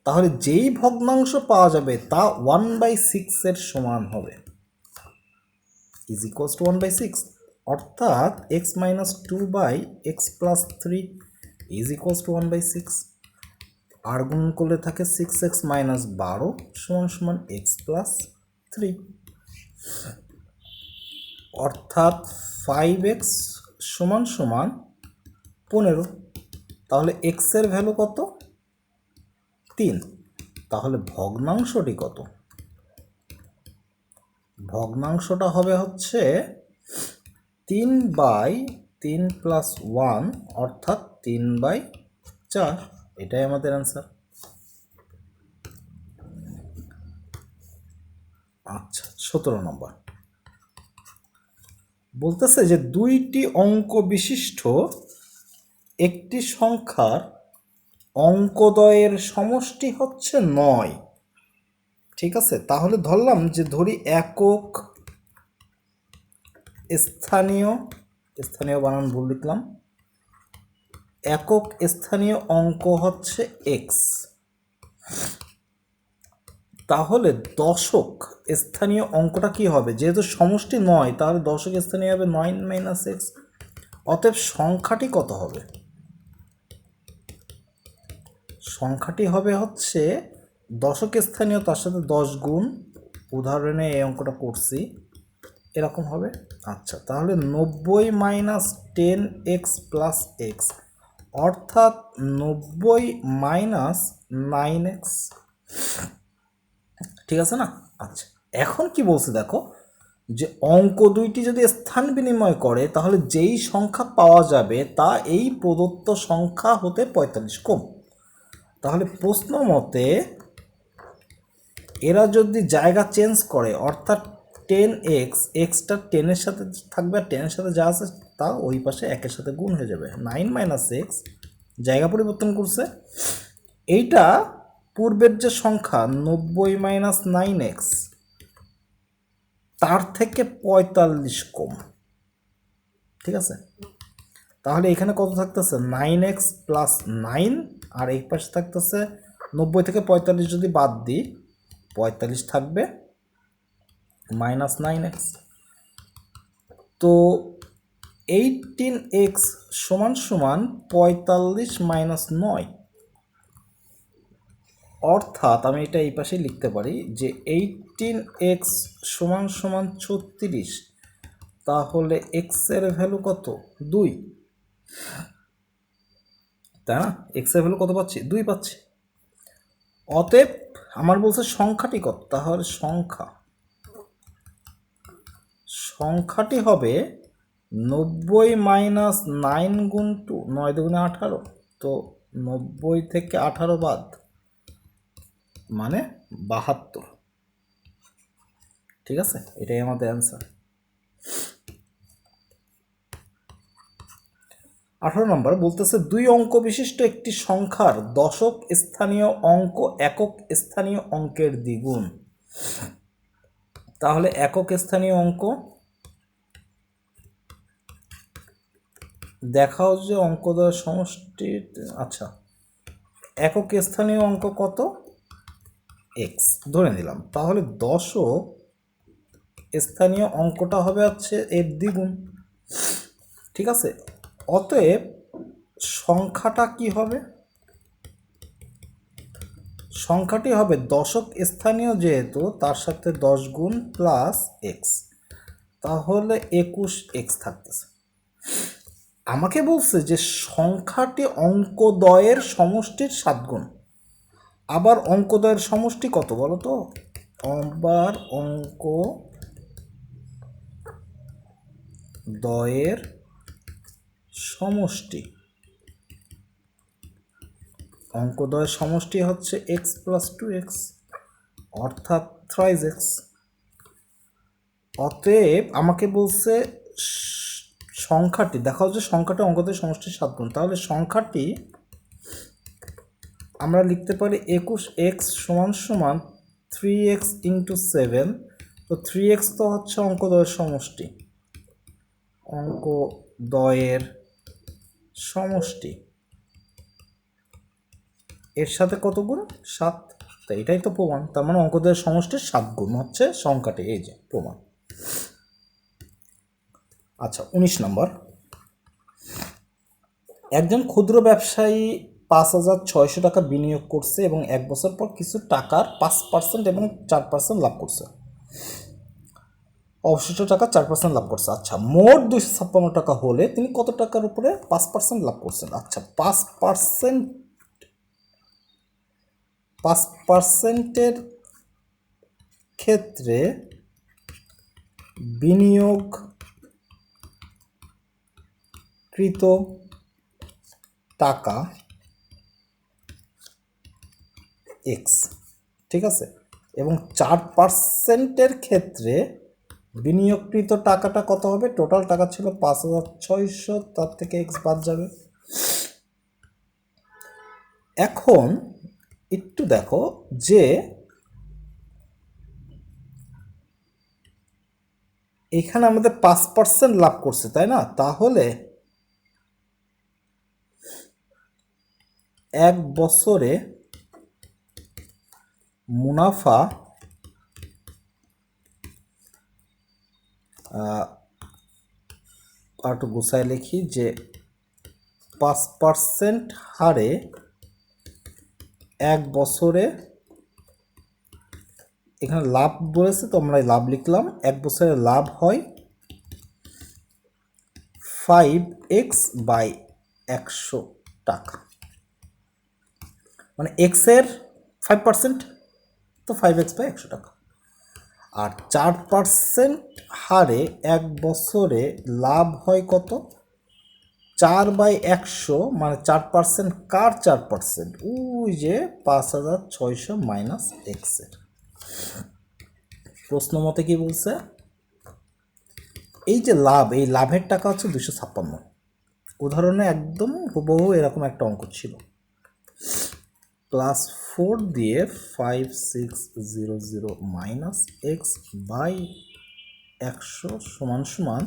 তাহলে যেই ভগ্নাংশ পাওয়া যাবে তা 1/6 এর সমান হবে, ইজ ইকুয়ালস টু 1/6। অর্থাৎ x minus two by x plus three is equals to 1/6। আর গুণ করলে থাকে 6x মাইনাস 12 সমান সমান এক্স প্লাস থ্রি, অর্থাৎ 5x সমান সমান 15। তাহলে এক্স এর ভ্যালু কত? 3। তাহলে ভগ্নাংশটি কত? ভগ্নাংশটা হবে হচ্ছে 3/3 প্লাস 1 অর্থাৎ 3/4। এটাই আমাদের অ্যান্সার। আচ্ছা 17 নম্বর বলতেছে যে 2টি অঙ্ক বিশিষ্ট একটি সংখ্যার অঙ্কদ্বয়ের সমষ্টি হচ্ছে 9। ঠিক আছে, তাহলে ধরলাম যে ধরি একক স্থানীয় বানান ভুল লিখলাম, একক স্থানীয় অঙ্ক হচ্ছে এক্স। তাহলে দশক স্থানীয় অঙ্কটা কি হবে? যেহেতু সমষ্টি 9 তাহলে দশক স্থানীয় হবে 9 মাইনাস এক্স। অতএব সংখ্যাটি কত হবে? সংখ্যাটি হবে হচ্ছে দশক স্থানীয় তার সাথে 10 গুণ, উদাহরণে এই অঙ্কটা করছি, এরকম হবে। আচ্ছা, তাহলে 90 মাইনাস 10x প্লাস এক্স অর্থাৎ 90 মাইনাস 9x। ঠিক আছে না? আচ্ছা, এখন কি বলছে দেখো, যে অঙ্ক দুইটি যদি স্থান বিনিময় করে তাহলে যেই সংখ্যা পাওয়া যাবে তা এই প্রদত্ত সংখ্যা হতে 45 কম। তাহলে প্রশ্ন মতে এরা যদি জায়গা চেঞ্জ করে, অর্থাৎ 10x, এক্সটা 10-এর সাথে থাকবে আর 10-এর সাথে যা আছে তা ওই পাশে 1-এর সাথে গুণ হয়ে যাবে। 9 মাইনাস এক্স জায়গা পরিবর্তন করছে। এইটা পূর্বের যে সংখ্যা 90 মাইনাস 9x তার থেকে 45 কম। ঠিক আছে, তাহলে এখানে কত থাকতেছে? 9x প্লাস 9, আর এই পাশে থাকতেছে 90 থেকে 45 যদি বাদ দিই 45 থাকবে মাইনাস 9x। তো 18x সমান সমান 45 মাইনাস 9, অর্থাৎ আমি এটা এই পাশে লিখতে পারি যে 18x সমান সমান 36। তাহলে এক্স এর ভ্যালু কত? 2, তাই না? এক্স এর ভ্যালু কত পাচ্ছি? 2 পাচ্ছি। অতএব আমার বলছে সংখ্যাটি কত, তাহলে সংখ্যাটি হবে 90 মাইনাস 9 গুণ 2, 9 দুগুণে 18, তো 90 থেকে 18 বাদ মানে 72। ঠিক আছে, এটাই আমাদের অ্যান্সার। 18 নম্বর বলতেছে 2 অঙ্ক বিশিষ্ট একটি সংখ্যার দশক স্থানীয় অঙ্ক একক স্থানীয় অঙ্কের দ্বিগুণ। তাহলে একক স্থানীয় অঙ্ক দেখাও যে অঙ্কদ্বয় সমষ্টি। আচ্ছা, একক স্থানীয় অঙ্ক কত? এক্স ধরে নিলাম। তাহলে দশক স্থানীয় অঙ্কটা হবে হচ্ছে এর দ্বিগুণ। ঠিক আছে, অতএব সংখ্যাটা কি হবে? সংখ্যাটি হবে দশক স্থানীয় যেহেতু তার সাথে 10 গুণ প্লাস এক্স, তাহলে 21x থাকতেছে। আমাকে বলছে যে সংখ্যাটি অঙ্কদ্বয়ের সমষ্টির 7 গুণ। আবার অঙ্কদ্বয়ের সমষ্টি কত বলো তো? আবার দ্বয়ের সমষ্টি। অঙ্কদ্বয়ের সমষ্টি হচ্ছে এক্স প্লাস 2x, অর্থাৎ থ্রাইস এক্স। অতএব আমাকে বলছে সংখ্যাটি, দেখা হচ্ছে সংখ্যাটি অঙ্কদ্বয়ের সমষ্টির 7 গুণ। তাহলে সংখ্যাটি আমরা লিখতে পারি 21x সমান সমান 3x ইন্টু 7। তো 3x তো হচ্ছে অঙ্কদ্বয়ের সমষ্টি, অঙ্কদ্বয়ের সমষ্টি এর সাথে কত গুণ? 7। তো এটাই তো প্রমাণ। তার মানে অঙ্কদ্বয়ের সমষ্টির 7 গুণ হচ্ছে সংখ্যাটি, এই যে প্রমাণ। আচ্ছা 19 নম্বর, একজন ক্ষুদ্র ব্যবসায়ী 5,600 টাকা বিনিয়োগ করছে এবং 1 বছর পর কিছু টাকার 5% এবং 4% লাভ করছে। অবশিষ্ট টাকা 4% লাভ করছে। আচ্ছা, মোট 256 টাকা হলে তিনি কত টাকার উপরে 5% লাভ করছেন? আচ্ছা, 5%-এর ক্ষেত্রে বিনিয়োগকৃত টাকা এক্স, ঠিক আছে, এবং 4%-এর ক্ষেত্রে বিনিয়োগকৃত টাকাটা কত হবে? টোটাল টাকা ছিল 5,600, তার থেকে এক্স বাদ যাবে। এখন একটু দেখো যে এখানে আমাদের 5% লাভ করছে, তাই না? তাহলে 1 বছরে মুনাফা আর একটু গুছায় লিখি যে 5% হারে 1 বছরে, এখানে লাভ বলেছে তো আমরা লাভ লিখলাম, 1 বছরে লাভ হয় 5x বাই 100 টাকা, মানে এক্সের 5%, তো 5x বাই 100 টাকা। আর 4% হারে 1 বছরে লাভ হয় কত? 4/100, মানে 4% কার 4%? ওই যে 5,600 মাইনাস এক্সের। প্রশ্ন মতে কি বলছে? এই যে লাভ, এই লাভের টাকা হচ্ছে 256। উদাহরণে একদম হুবহু এরকম একটা অঙ্ক ছিল। +4 দিয়ে 5600 মাইনাস এক্স বাই 100 সমান সমান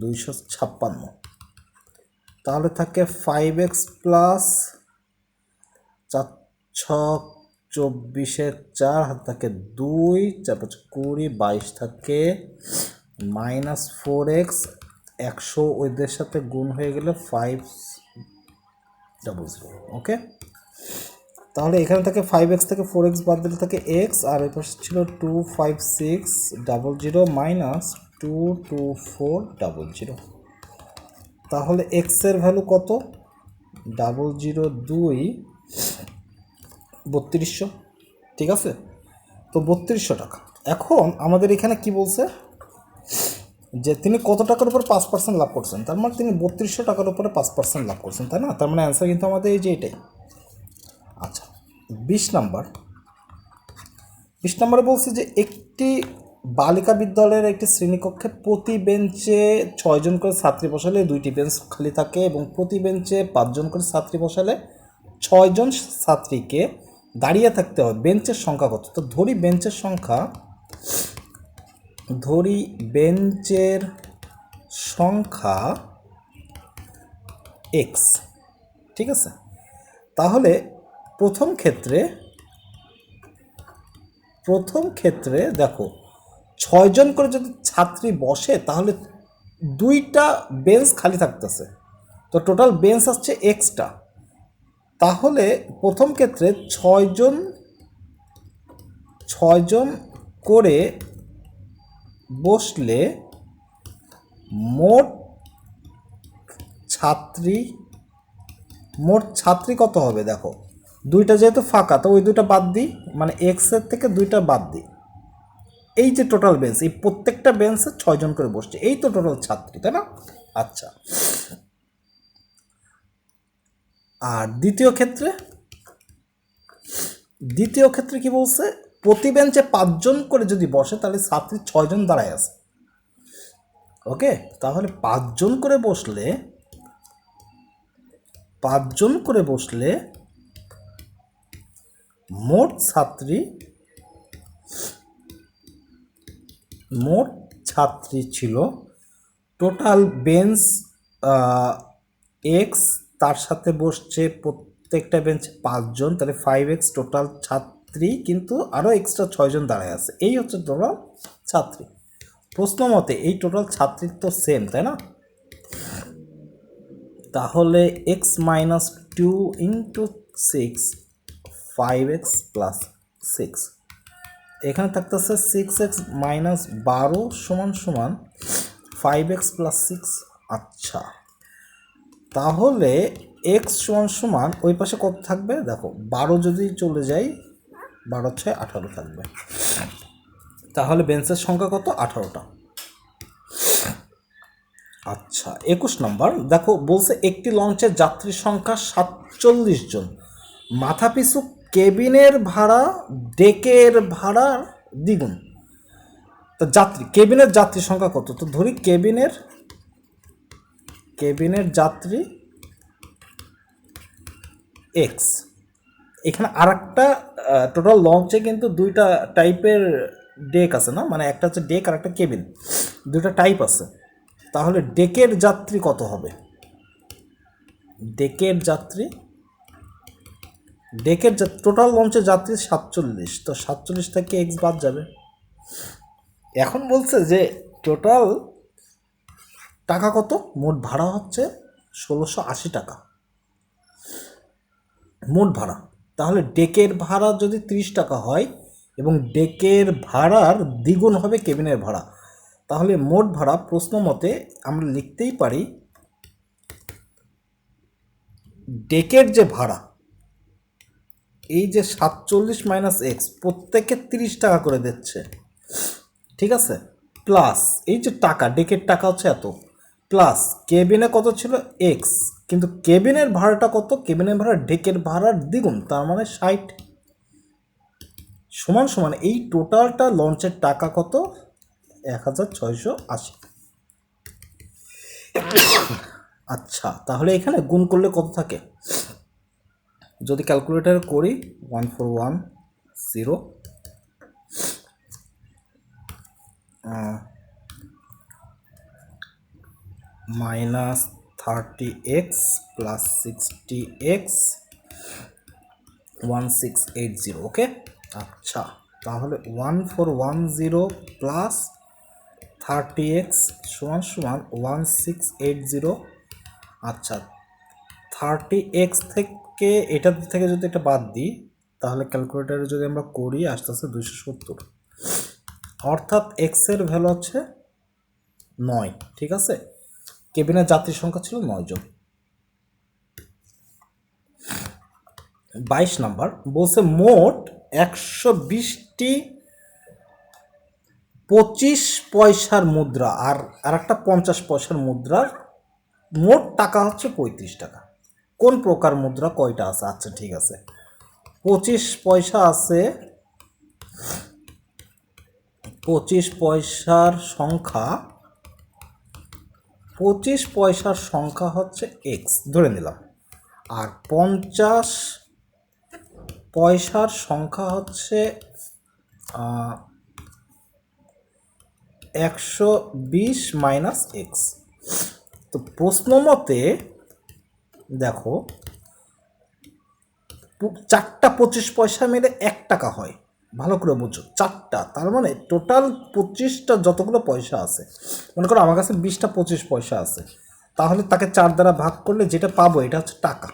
256। তাহলে থাকে 5x প্লাস 4/6 = 4, হাত থাকে 2, 4/5 = 20, 22 থাকে মাইনাস 4x, 100 ওইদের সাথে গুণ হয়ে গেলে 500। ওকে, তাহলে এখানে থাকে 5x থেকে 4x বাদ দিলে থাকে x, আর এর পাশে ছিল 25600 মাইনাস 22400। তাহলে x এর ভ্যালু কত? 002 ঠিক আছে, তো 3200 টাকা। এখন আমাদের এখানে কি বলছে যে তিনি কত টাকার উপর 5% লাভ করছেন, তার মানে তিনি 3200 টাকার উপরে 5% লাভ করছেন, তাই না? তার মানে অ্যান্সার কিন্তু আমাদের এই যে এটাই। আচ্ছা 20 নম্বরে বলছে যে একটি বালিকা বিদ্যালয়ের একটি শ্রেণীকক্ষে প্রতি বেঞ্চে 6 জন করে ছাত্রী বসালে 2টি বেঞ্চ খালি থাকে এবং প্রতি বেঞ্চে 5 জন করে ছাত্রী বসালে 6 জন ছাত্রীকে দাঁড়িয়ে থাকতে হবে। বেঞ্চের সংখ্যা কত? তো ধরি বেঞ্চের সংখ্যা এক্স, ঠিক আছে। তাহলে প্রথম ক্ষেত্রে দেখো 6 জন করে যদি ছাত্রী বসে তাহলে 2টা বেঞ্চ খালি থাকতেছে, তো টোটাল বেঞ্চ আসছে এক্সটা। তাহলে প্রথম ক্ষেত্রে 6 জন করে বসলে মোট ছাত্রী কত হবে? দেখো 2টা যেহেতু ফাঁকা, তো ওই 2টা বাদ দিই, মানে এক্সের থেকে 2টা বাদ দিই, এই যে টোটাল বেঞ্চ, এই প্রত্যেকটা বেঞ্চে 6 জন করে বসছে, এই তো টোটাল ছাত্রী, তাই না? আচ্ছা, আর দ্বিতীয় ক্ষেত্রে কি বলছে, প্রতি বেঞ্চে 5 জন করে যদি বসে তাহলে ছাত্রী 6 জন দাঁড়ায় আছে। ওকে, তাহলে 5 জন করে বসলে মোট ছাত্রী ছিল টোটাল বেঞ্চ এক্স, তার সাথে বসছে প্রত্যেকটা বেঞ্চে 5 জন, তাহলে 5x টোটাল ছাত্রী, কিন্তু আরও এক্সট্রা 6 জন দাঁড়ায় আছে, এই হচ্ছে টোটাল ছাত্রী। প্রশ্ন মতে এই টোটাল ছাত্রীর তো সেম, তাই না? তাহলে x minus 2 into 6, 5x plus 6, এখানে থাকতেছে 6x মাইনাস 12 সমান সমান 5x প্লাস 6। আচ্ছা, তাহলে x সমান সমান ওই পাশে কত থাকবে দেখো, 12 যদি চলে যায় 12 6 18 থাকবে, তাহলে বেঞ্চের সংখ্যা কত, 18টা। আচ্ছা, 21 নম্বর দেখো, বলছে একটি লঞ্চের যাত্রীর সংখ্যা 47 জন, মাথাপিছু কেবিনের ভাড়া ডেকের ভাড়ার দ্বিগুণ। তো কেবিনের যাত্রী সংখ্যা কত, তো ধরি কেবিনের যাত্রী এক্স। এখানে আর একটা টোটাল লঞ্চে কিন্তু 2টা টাইপের ডেক আছে না, মানে একটা হচ্ছে ডেক আর একটা কেবিন, 2টা টাইপ আছে। তাহলে ডেকের যাত্রী কত হবে, টোটাল লঞ্চের যাত্রী 47, তো 47 থেকে এক্স বাদ যাবে। এখন বলছে যে টোটাল টাকা কত, মোট ভাড়া হচ্ছে 1680 টাকা মোট ভাড়া। তাহলে ডেকের ভাড়া যদি 30 টাকা হয় এবং ডেকের ভাড়ার দ্বিগুণ হবে কেবিনের ভাড়া, তাহলে মোট ভাড়া প্রশ্ন মতে আমরা লিখতেই পারি, ডেকের যে ভাড়া এই যে 47 মাইনাস এক্স, প্রত্যেকে 30 টাকা করে দিচ্ছে, ঠিক আছে, প্লাস এই যে টাকা, ডেকের টাকা হচ্ছে এত, প্লাস কেবিনে কত ছিল এক্স, কিন্তু কেবিনের ভাড়াটা কত, কেবিনের ভাড়া ডেকের ভাড়ার দ্বিগুণ, তার মানে 60 সমান সমান এই টোটালটা লঞ্চের টাকা কত, 1680। আচ্ছা, তাহলে এখানে গুণ করলে কত থাকে, যদি ক্যালকুলেটর করি 1410 মাইনাস 30x প্লাস 60x 1680। ওকে, আচ্ছা, তাহলে 1410 প্লাস 30x সমান সমান 1680। আচ্ছা, 30x থেকে এটা থেকে যদি এটা বাদ দিই, তাহলে ক্যালকুলেটারে যদি আমরা করি আস্তে আস্তে 270, অর্থাৎ এক্স এর ভ্যালু হচ্ছে 9, ঠিক আছে। কেবিনের যাত্রীর সংখ্যা ছিল 9 জন। 22 নাম্বার বলছে মোট 120টি 25 পয়সার মুদ্রা আর একটা 50 পয়সার মুদ্রার মোট টাকা হচ্ছে 35 টাকা। কোন প্রকার মুদ্রা কয়টা আছে, আচ্ছা ঠিক আছে, 25 পয়সা আছে, 25 পয়সার সংখ্যা হচ্ছে এক্স ধরে নিলাম, আর 50 পয়সার সংখ্যা হচ্ছে 120 মাইনাস এক্স। তো প্রশ্ন মতে দেখো, 4টা 25 পয়সা মিলে 1 টাকা হয়, ভালো করে বুঝো, 4টা, তার মানে টোটাল 25টা যতগুলো পয়সা আছে, মনে করো আমার কাছে 20টা 25 পয়সা আছে, তাহলে তাকে 4 দ্বারা ভাগ করলে যেটা পাবো এটা হচ্ছে টাকা,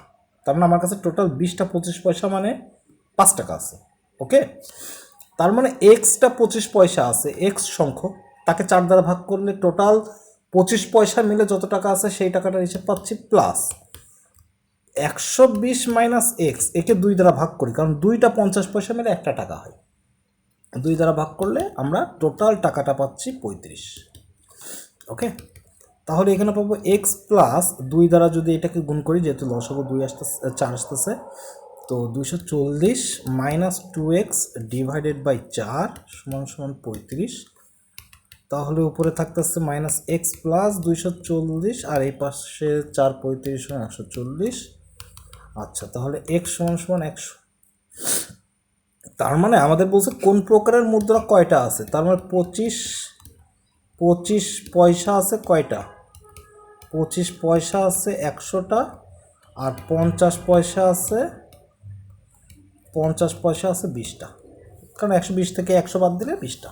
তার মানে আমার কাছে টোটাল 20টা 25 পয়সা মানে 5 টাকা আছে। ওকে, তার মানে এক্সটা 25 পয়সা আছে, এক্স সংখ্যক, তাকে 4 দ্বারা ভাগ করলে টোটাল 25 পয়সা মিলে যত টাকা আছে সেই টাকাটার হিসেব পাচ্ছি, প্লাস 120 মাইনাস এক্স, একে 2 দ্বারা ভাগ করি, কারণ 2টা 50 পয়সা মিলে 1 টাকা হয়, 2 দ্বারা ভাগ করলে আমরা টোটাল টাকাটা পাচ্ছি 35। ওকে, তাহলে এখানে পাবো এক্স প্লাস 2 দ্বারা যদি এটাকে গুণ করি, যেহেতু লসাগু 2 আসতেছে 4 আসতেছে, তো 240 মাইনাস 2x ডিভাইডেড বাই 4 সমান সমান 35। তাহলে উপরে থাকতেছে মাইনাস এক্স প্লাস 240 আর এই পাশে 4 35 140। আচ্ছা, তাহলে এক্স সমান সমান 100। তার মানে আমাদের বলছে কোন প্রকারের মুদ্রা কয়টা আছে, তার মানে 25 পয়সা আছে কয়টা, 25 পয়সা আছে 100টা, আর 50 পয়সা আছে 20টা, কারণ 120 থেকে 100 বাদ দিলে 20টা।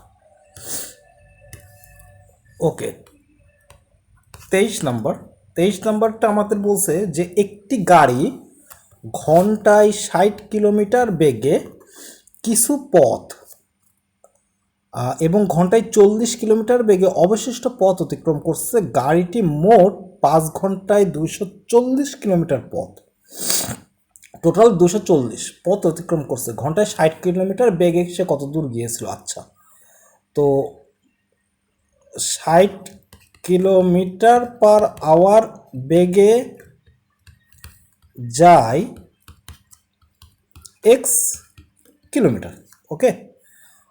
ওকে, 23 নাম্বারটা আমাদের বলছে যে একটি গাড়ি ঘন্টায় 60 কিলোমিটার বেগে কিছু পথ এবং ঘন্টায় 40 কিলোমিটার বেগে অবশিষ্ট পথ অতিক্রম করছে। গাড়িটি মোট 5 ঘন্টায় 240 কিলোমিটার পথ, টোটাল 240 পথ অতিক্রম করছে। ঘন্টায় 60 কিলোমিটার বেগে সে কত দূর গিয়েছিল? আচ্ছা, তো 60 কিলোমিটার পার আওয়ার বেগে যায় এক্স কিলোমিটার। ওকে,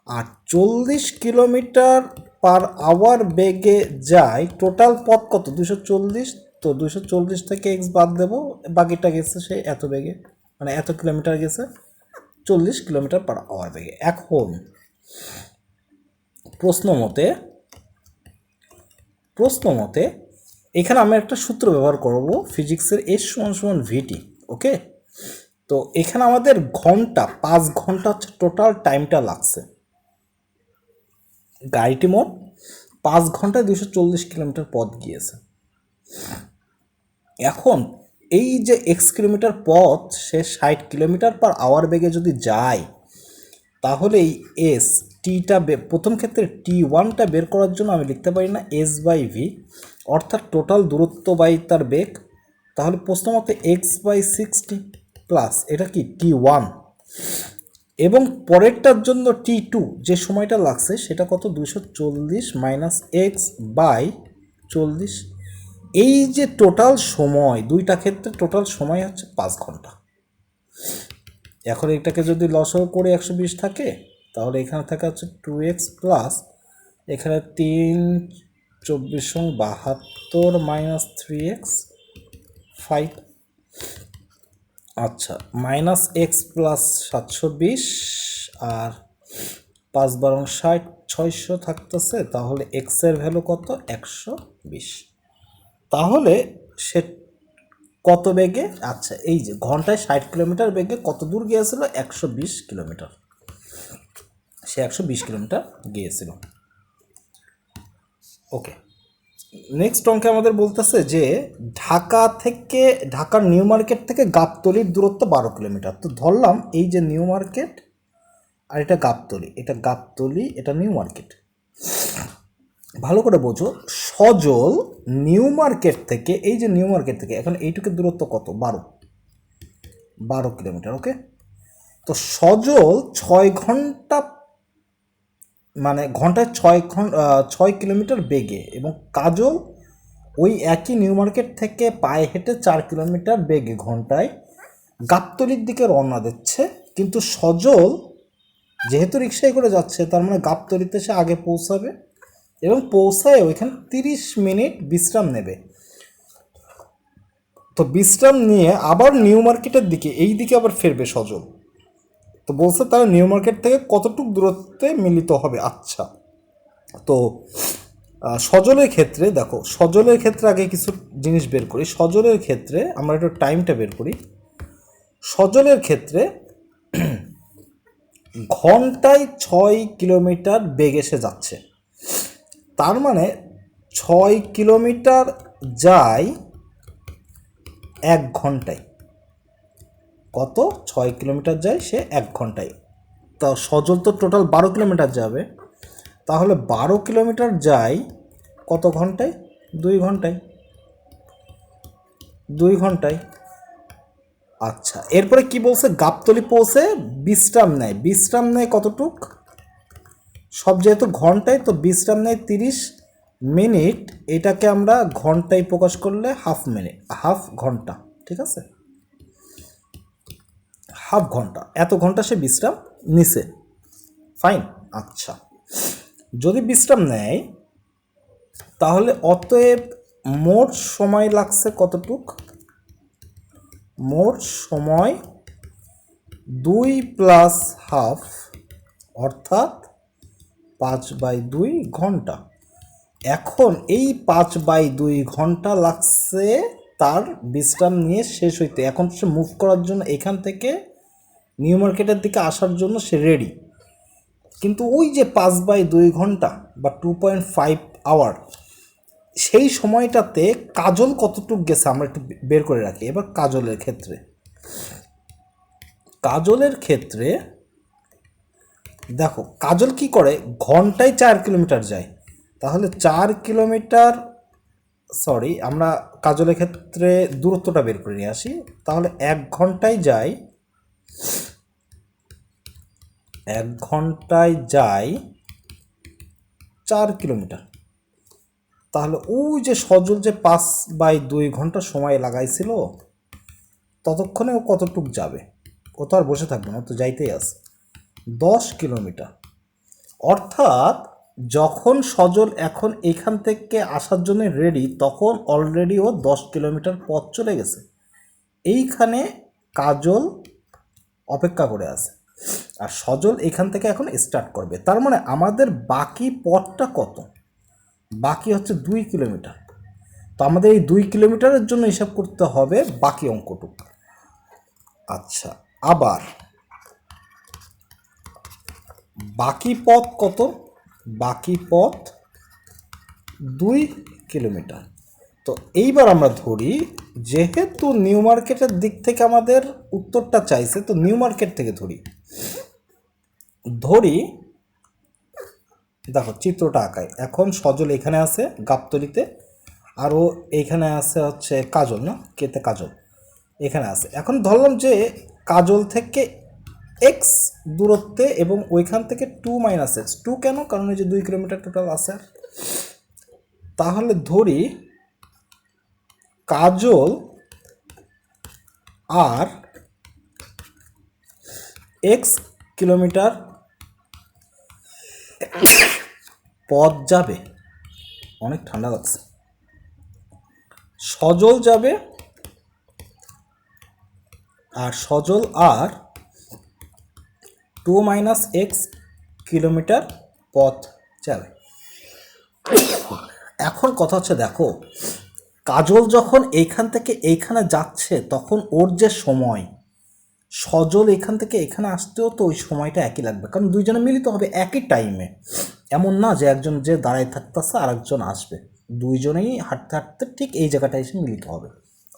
আর 40 কিলোমিটার পার আওয়ার বেগে যায়, টোটাল পথ কত? 240। তো 240 থেকে এক্স বাদ দেবো, বাকিটা গেছে সে এত বেগে, মানে এত কিলোমিটার গেছে 40 কিলোমিটার পার আওয়ার বেগে। এখন প্রশ্ন মতে এখানে আমি একটা সূত্র ব্যবহার করব, ফিজিক্সের এস সমান সমান ভিটি। ওকে, তো এখানে আমাদের ঘন্টা 5 ঘন্টা হচ্ছে টোটাল টাইমটা লাগছে। গাড়িটি মোট 5 ঘন্টায় 240 কিলোমিটার পথ গিয়েছে। এখন এই যে এক্স কিলোমিটার পথ সে 60 কিলোমিটার পার আওয়ার বেগে যদি যায়, তাহলে এই এস টিটা প্রথম ক্ষেত্রে T1টা বের করার জন্য আমি লিখতে পারি না এস বাই ভি, অর্থাৎ টোটাল দূরত্ব বাই তার বেগ। তাহলে প্রশ্ন মতে এক্স বাই 60 প্লাস এটা কি T1, এবং পরেরটার জন্য T2 যে সময়টা লাগছে সেটা কত? 240 মাইনাস এক্স বাই 40। এই যে টোটাল সময়, দুইটা ক্ষেত্রে টোটাল সময় হচ্ছে 5 ঘন্টা। এখন এটাকে যদি লসাগু করে 120 থাকে, তাহলে এখানে থাকে হচ্ছে 2x প্লাস এখানে 3 24 72 মাইনাস 3x 5। আচ্ছা, মাইনাস এক্স প্লাস 720 আর 5 12 60 600 থাকতেছে, তাহলে এক্স এর ভ্যালু কত? 120। তাহলে সে কত বেগে? আচ্ছা, এই যে ঘন্টায় 60 কিলোমিটার বেগে কত দূর গিয়েছিল? 120 কিলোমিটার। সে 120 কিলোমিটার গিয়েছিল। ওকে, নেক্সট অঙ্কে আমাদের বলতেছে যে ঢাকার নিউ মার্কেট থেকে গাবতলির দূরত্ব 12 কিলোমিটার। তো ধরলাম এই যে নিউ মার্কেট আর এটা গাবতলি, এটা নিউ মার্কেট। ভালো করে বোঝো, সজল নিউ মার্কেট থেকে, এই যে নিউ মার্কেট থেকে এখন এইটুকুর দূরত্ব কত? 12 কিলোমিটার। ওকে, তো সজল 6 ঘন্টা, মানে ঘন্টায় 6 কিলোমিটার বেগে, এবং কাজল ওই একই নিউ মার্কেট থেকে পায়ে হেঁটে 4 কিলোমিটার বেগে ঘন্টায় গাবতলির দিকে রওনা দিচ্ছে। কিন্তু সজল যেহেতু রিক্সায় করে যাচ্ছে, তার মানে গাবতলিতে সে আগে পৌঁছাবে এবং পৌঁছায় ওইখানে 30 মিনিট বিশ্রাম নেবে। তো বিশ্রাম নিয়ে আবার নিউ মার্কেটের দিকে, এই দিকে আবার ফিরবে সজল। তো বলছে তারা নিউ মার্কেট থেকে কতটুকু দূরত্বে মিলিত হবে। আচ্ছা, তো সজলের ক্ষেত্রে দেখো, সজলের ক্ষেত্রে আগে কিছু জিনিস বের করি। সজলের ক্ষেত্রে আমরা একটু টাইমটা বের করি। সজলের ক্ষেত্রে ঘন্টায় 6 কিলোমিটার বেগে সে যাচ্ছে, তার মানে 6 কিলোমিটার যায় 1 ঘন্টায়। কত? 6 কিলোমিটার যায় সে 1 ঘন্টায়। তা সজল তো টোটাল 12 কিলোমিটার যাবে, তাহলে 12 কিলোমিটার যায় কত ঘন্টায়? 2 ঘন্টায়। আচ্ছা, এরপরে কি বলছে? গাবতলি পৌঁছে বিশ্রাম নেয় কতটুক? সব যেহেতু ঘন্টায়, তো বিশ্রাম নেয় 30 মিনিট, এটাকে আমরা ঘন্টায় প্রকাশ করলে হাফ ঘন্টা, ঠিক আছে, হাফ ঘন্টা, এত ঘন্টা সে বিশ্রাম নিছে। ফাইন। আচ্ছা, যদি বিশ্রাম নেয় তাহলে অতএব মোট সময় লাগছে কতটুক? মোট সময় 2 প্লাস হাফ, অর্থাৎ 5/2 ঘন্টা। এখন এই 5/2 ঘন্টা লাগছে তার বিশ্রাম নিয়ে শেষ হইতে। এখন সে মুভ করার জন্য এখান থেকে নিউ মার্কেটের দিকে আসার জন্য সে রেডি। কিন্তু ওই যে 5/2 ঘন্টা বা 2.5 আওয়ার, সেই সময়টাতে কাজল কতটুক গেছে আমরা একটু বের করে রাখি। এবার কাজলের ক্ষেত্রে দেখো, কাজল কি করে, ঘন্টায় 4 কিলোমিটার যায়। তাহলে 4 কিলোমিটার, সরি, আমরা কাজলের ক্ষেত্রে দূরত্বটা বের করে নিয়ে আসি। তাহলে 1 ঘন্টায় যায় 4 কিলোমিটার। তাহলে ওই যে সজল যে 5/2 ঘন্টা সময় লাগাইছিল, ততক্ষণে ও কতটুক যাবে? ও তো আর বসে থাকবে না, তো যাইতেই আছে 10 কিলোমিটার। অর্থাৎ যখন সজল এখন এখান থেকে আসার জন্য রেডি, তখন অলরেডি ও 10 কিলোমিটার পথ চলে গেছে। এইখানে কাজল অপেক্ষা করে আছে, আর সজল এখান থেকে এখন স্টার্ট করবে। তার মানে আমাদের বাকি পথটা কত? বাকি হচ্ছে 2 কিলোমিটার। তো আমাদের এই 2 কিলোমিটারের জন্য হিসাব করতে হবে বাকি অঙ্কটুকু। আচ্ছা, আবার বাকি পথ কত? বাকি পথ 2 কিলোমিটার। তো এইবার আমরা ধরি, যেহেতু নিউ মার্কেটের দিক থেকে আমাদের উত্তরটা চাইছে, তো নিউ মার্কেট থেকে ধরি দেখো চিত্রটা আঁকায়। এখন সজল এখানে আছে গাবতলিতে, আর ও এইখানে আছে হচ্ছে কাজল, না কেতে কাজল এখানে আছে। এখন ধরলাম যে কাজল থেকে এক্স দূরত্বে, এবং ওইখান থেকে 2 মাইনাস এক্স। 2 কেন? কারণ এই যে 2 কিলোমিটার টোটাল আছে। তাহলে ধরি কাজল আর এক্স কিলোমিটার পথ যাবে। অনেক ঠান্ডা লাগছে। সজল যাবে, আর সজল আর 2 মাইনাস এক্স কিলোমিটার পথ যাবে। এখন কথা হচ্ছে, দেখো কাজল যখন এইখান থেকে এইখানে যাচ্ছে, তখন ওর যে সময়, সজল এখান থেকে এখানে আসতেও তো ওই সময়টা একই লাগবে, কারণ দুইজনে মিলিত হবে একই টাইমে। এমন না যে একজন যে দাঁড়ায় থাকতেছে আর একজন আসবে, দুইজনেই হাঁটতে হাঁটতে ঠিক এই জায়গাটায় এসে মিলিত হবে,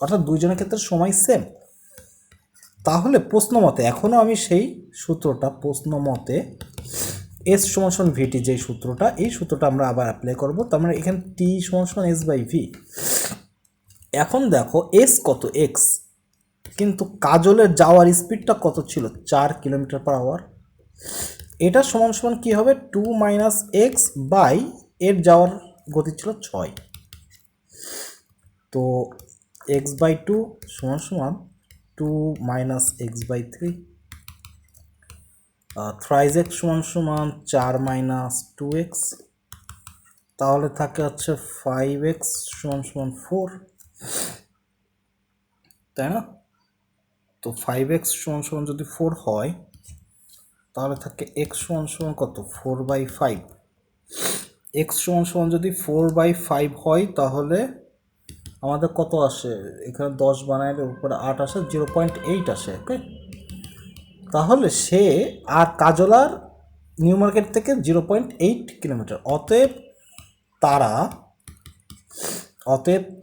অর্থাৎ দুইজনের ক্ষেত্রে সময় সেম। তাহলে প্রশ্ন মতে এখনও আমি সেই সূত্রটা, প্রশ্ন মতে এস সমান ভিটি, যেই সূত্রটা, এই সূত্রটা আমরা আবার অ্যাপ্লাই করবো। তার মানে এখানে টি সমান এস বাই ভি। এখন দেখো এস কত? এক্স, কিন্তু কাজলের যাওয়ার স্পিডটা কত ছিল? 4 কিলোমিটার পার আওয়ার। এটা সমান কি হবে? 2 মাইনাস এক্স বাই এর যাওয়ার গতি ছিল 6। তো এক্স বাই 2 সমান 2 minus x by 3। Thrice x সমান 4 মাইনাস 2x। তাহলে থাকে হচ্ছে 5x সমান 4, তাই না? তো 5x সমান যদি 4 হয়, তাহলে থাকে x সমান কত? 4/5। x সমান যদি 4/5 হয়, তাহলে আমাদের কত আসে? এখানে 10 বানাইলে উপরে 8 আসে, 0.8 আসে। ওকে, তাহলে সে আর কাজলার নিউ মার্কেট থেকে 0.8 কিলোমিটার। অতএব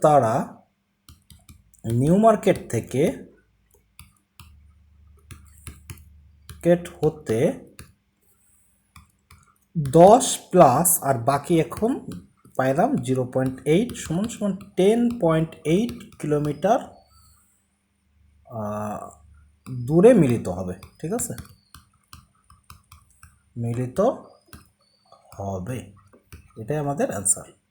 তারা নিউ মার্কেট থেকে হতে 10 প্লাস, আর বাকি এখন পাইলাম 0.8 সমান 10.8 কিলোমিটার দূরে মিলিত হবে। ঠিক আছে, মিলিত হবে। এটাই আমাদের অ্যান্সার।